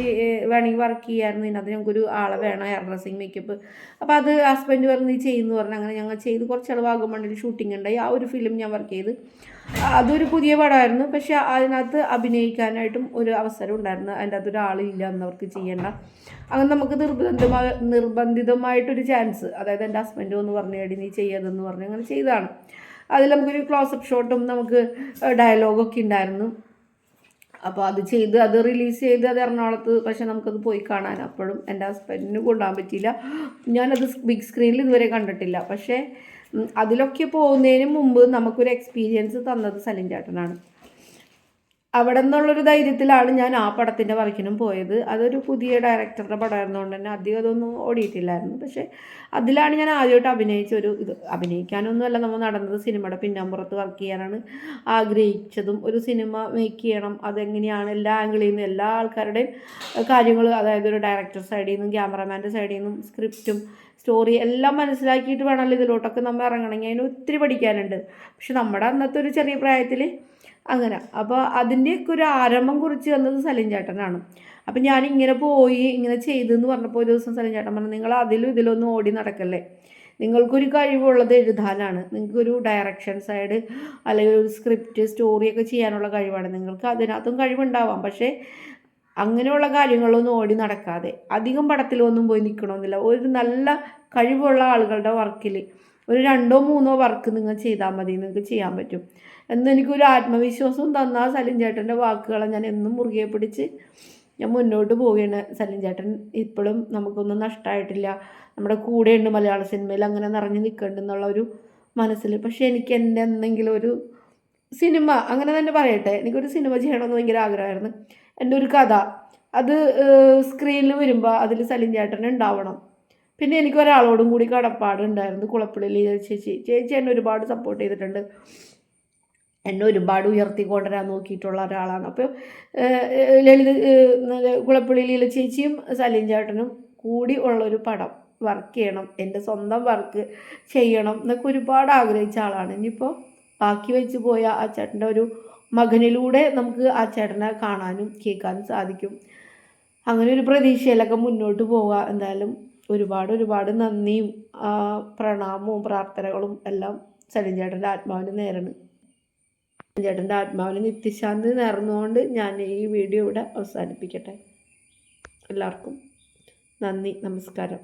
വേണമെങ്കിൽ വർക്ക് ചെയ്യാമായിരുന്നു, ഇതിനകത്ത് ഞങ്ങൾക്കൊരു ആളെ വേണം ഹെയർ ഡ്രസ്സിങ് മേക്കപ്പ്. അപ്പോൾ അത് ഹസ്ബൻഡ് പറഞ്ഞ് ചെയ്യുന്നു പറഞ്ഞു. അങ്ങനെ ഞങ്ങൾ ചെയ്ത് കുറച്ച് വാഗമണ്ണിൽ ഷൂട്ടിംഗ് ഉണ്ടായി. ആ ഒരു ഫിലിം ഞാൻ വർക്ക് ചെയ്ത്, അതൊരു പുതിയ പടമായിരുന്നു. പക്ഷെ അതിനകത്ത് അഭിനയിക്കാനായിട്ടും ഒരു അവസരം ഉണ്ടായിരുന്നു. അതിൻ്റെ അകത്ത് ഒരാളില്ല എന്നവർക്ക് ചെയ്യേണ്ട. അങ്ങനെ നമുക്ക് നിർബന്ധിതമായിട്ടൊരു ചാൻസ്, അതായത് എൻ്റെ ഹസ്ബൻഡ് ഒന്ന് പറഞ്ഞു കേടി നീ ചെയ്യതെന്ന് പറഞ്ഞ് അങ്ങനെ ചെയ്തതാണ്. അതിൽ നമുക്കൊരു ക്ലോസപ്പ് ഷോട്ടും നമുക്ക് ഡയലോഗൊക്കെ ഉണ്ടായിരുന്നു. അപ്പോൾ അത് ചെയ്ത് അത് റിലീസ് ചെയ്ത് അത് എറണാകുളത്ത്, പക്ഷെ നമുക്കത് പോയി കാണാൻ അപ്പോഴും എൻ്റെ ഹസ്ബൻഡിന് കൊണ്ടുപോകാൻ പറ്റിയില്ല. ഞാനത് ബിഗ് സ്ക്രീനിൽ ഇതുവരെ കണ്ടിട്ടില്ല. പക്ഷേ അതിലൊക്കെ പോകുന്നതിന് മുമ്പ് നമുക്കൊരു എക്സ്പീരിയൻസ് തന്നത് സലിം ചേട്ടനാണ്. അവിടെ നിന്നുള്ളൊരു ധൈര്യത്തിലാണ് ഞാൻ ആ പടത്തിൻ്റെ വർക്കിനും പോയത്. അതൊരു പുതിയ ഡയറക്ടറുടെ പടമായിരുന്നുകൊണ്ട് തന്നെ അധികം അതൊന്നും ഓടിയിട്ടില്ലായിരുന്നു. പക്ഷേ അതിലാണ് ഞാൻ ആദ്യമായിട്ട് അഭിനയിച്ചൊരു ഇത്. അഭിനയിക്കാനൊന്നുമല്ല നമ്മൾ നടന്നത്, സിനിമയുടെ പിന്നാമ്പുറത്ത് വർക്ക് ചെയ്യാനാണ് ആഗ്രഹിച്ചതും. ഒരു സിനിമ മേക്ക് ചെയ്യണം, അതെങ്ങനെയാണ് എല്ലാ ആംഗിളിൽ നിന്നും എല്ലാ ആൾക്കാരുടെയും കാര്യങ്ങൾ, അതായത് ഒരു ഡയറക്ടർ സൈഡിൽ നിന്നും ക്യാമറമാൻ്റെ സൈഡിൽ നിന്നും സ്ക്രിപ്റ്റും സ്റ്റോറി എല്ലാം മനസ്സിലാക്കിയിട്ട് വേണമല്ലോ ഇതിലോട്ടൊക്കെ നമ്മൾ ഇറങ്ങണമെങ്കിൽ. അതിന് ഒത്തിരി പഠിക്കാനുണ്ട്. പക്ഷെ നമ്മുടെ അന്നത്തെ ഒരു ചെറിയ പ്രായത്തിൽ അങ്ങനെ. അപ്പോൾ അതിൻ്റെയൊക്കെ ഒരു ആരംഭം കുറിച്ച് വന്നത് സലിം ചേട്ടനാണ്. അപ്പം ഞാനിങ്ങനെ പോയി ഇങ്ങനെ ചെയ്തെന്ന് പറഞ്ഞപ്പോൾ ഒരു ദിവസം സലിം ചേട്ടൻ പറഞ്ഞു, നിങ്ങൾ അതിലും ഇതിലൊന്നും ഓടി നടക്കല്ലേ, നിങ്ങൾക്കൊരു കഴിവുള്ളത് എഴുതാനാണ്, നിങ്ങൾക്കൊരു ഡയറക്ഷൻ സൈഡ് അല്ലെങ്കിൽ ഒരു സ്ക്രിപ്റ്റ് സ്റ്റോറിയൊക്കെ ചെയ്യാനുള്ള കഴിവാണ്, നിങ്ങൾക്ക് അതിനകത്തും കഴിവുണ്ടാവാം. പക്ഷേ അങ്ങനെയുള്ള കാര്യങ്ങളൊന്നും ഓടി നടക്കാതെ അധികം പടത്തിലൊന്നും പോയി നിൽക്കണമെന്നില്ല. ഒരു നല്ല കഴിവുള്ള ആളുകളുടെ വർക്കിൽ ഒരു 2 or 3 വർക്ക് നിങ്ങൾ ചെയ്താൽ മതി, നിങ്ങൾക്ക് ചെയ്യാൻ പറ്റും എന്നെനിക്കൊരു ആത്മവിശ്വാസവും തന്ന സലിം ചേട്ടൻ്റെ വാക്കുകളെ ഞാൻ എന്നും മുറുകെ പിടിച്ച് ഞാൻ മുന്നോട്ട് പോവുകയാണ്. സലിം ചേട്ടൻ ഇപ്പോഴും നമുക്കൊന്നും നഷ്ടമായിട്ടില്ല, നമ്മുടെ കൂടെയുണ്ട് മലയാള സിനിമയിൽ, അങ്ങനെ നിറഞ്ഞു നിൽക്കുന്നുണ്ടെന്നുള്ള ഒരു മനസ്സിൽ. പക്ഷേ എനിക്ക് എൻ്റെ എന്തെങ്കിലും ഒരു സിനിമ, അങ്ങനെ തന്നെ പറയട്ടെ, എനിക്കൊരു സിനിമ ചെയ്യണമെന്ന് ഭയങ്കര ആഗ്രഹമായിരുന്നു. എൻ്റെ ഒരു കഥ അത് സ്ക്രീനിൽ വരുമ്പോൾ അതിൽ സലിം ചേട്ടൻ ഉണ്ടാവണം. പിന്നെ എനിക്കൊരാളോടും കൂടി കടപ്പാടുണ്ടായിരുന്നു. കുളപ്പുള്ളി ലീല ചേച്ചി. ചേച്ചി എന്നെ ഒരുപാട് സപ്പോർട്ട് ചെയ്തിട്ടുണ്ട്. എന്നെ ഒരുപാട് ഉയർത്തിക്കൊണ്ടുവരാൻ നോക്കിയിട്ടുള്ള ഒരാളാണ്. അപ്പോൾ ലളിത കുളപ്പുള്ളി ലീല ചേച്ചിയും സലീം ചേട്ടനും കൂടി ഉള്ളൊരു പടം വർക്ക് ചെയ്യണം, എൻ്റെ സ്വന്തം വർക്ക് ചെയ്യണം എന്നൊക്കെ ഒരുപാട് ആഗ്രഹിച്ച ആളാണ്. ഇനിയിപ്പോൾ ബാക്കി വെച്ച് പോയ ആ ചേട്ടൻ്റെ ഒരു മകനിലൂടെ നമുക്ക് ആ ചേട്ടനെ കാണാനും കേൾക്കാനും സാധിക്കും. അങ്ങനെ ഒരു പ്രതീക്ഷയിലൊക്കെ മുന്നോട്ട് പോവുക. എന്തായാലും ഒരുപാട് നന്ദിയും പ്രണാമവും പ്രാർത്ഥനകളും എല്ലാം സലിം ചേട്ടൻ്റെ ആത്മാവിന് നേരാണ്. ചേട്ടൻ്റെ ആത്മാവിന് നിത്യശാന്തി നേർന്നുകൊണ്ട് ഞാൻ ഈ വീഡിയോ ഇവിടെ അവസാനിപ്പിക്കട്ടെ. എല്ലാവർക്കും നന്ദി, നമസ്കാരം.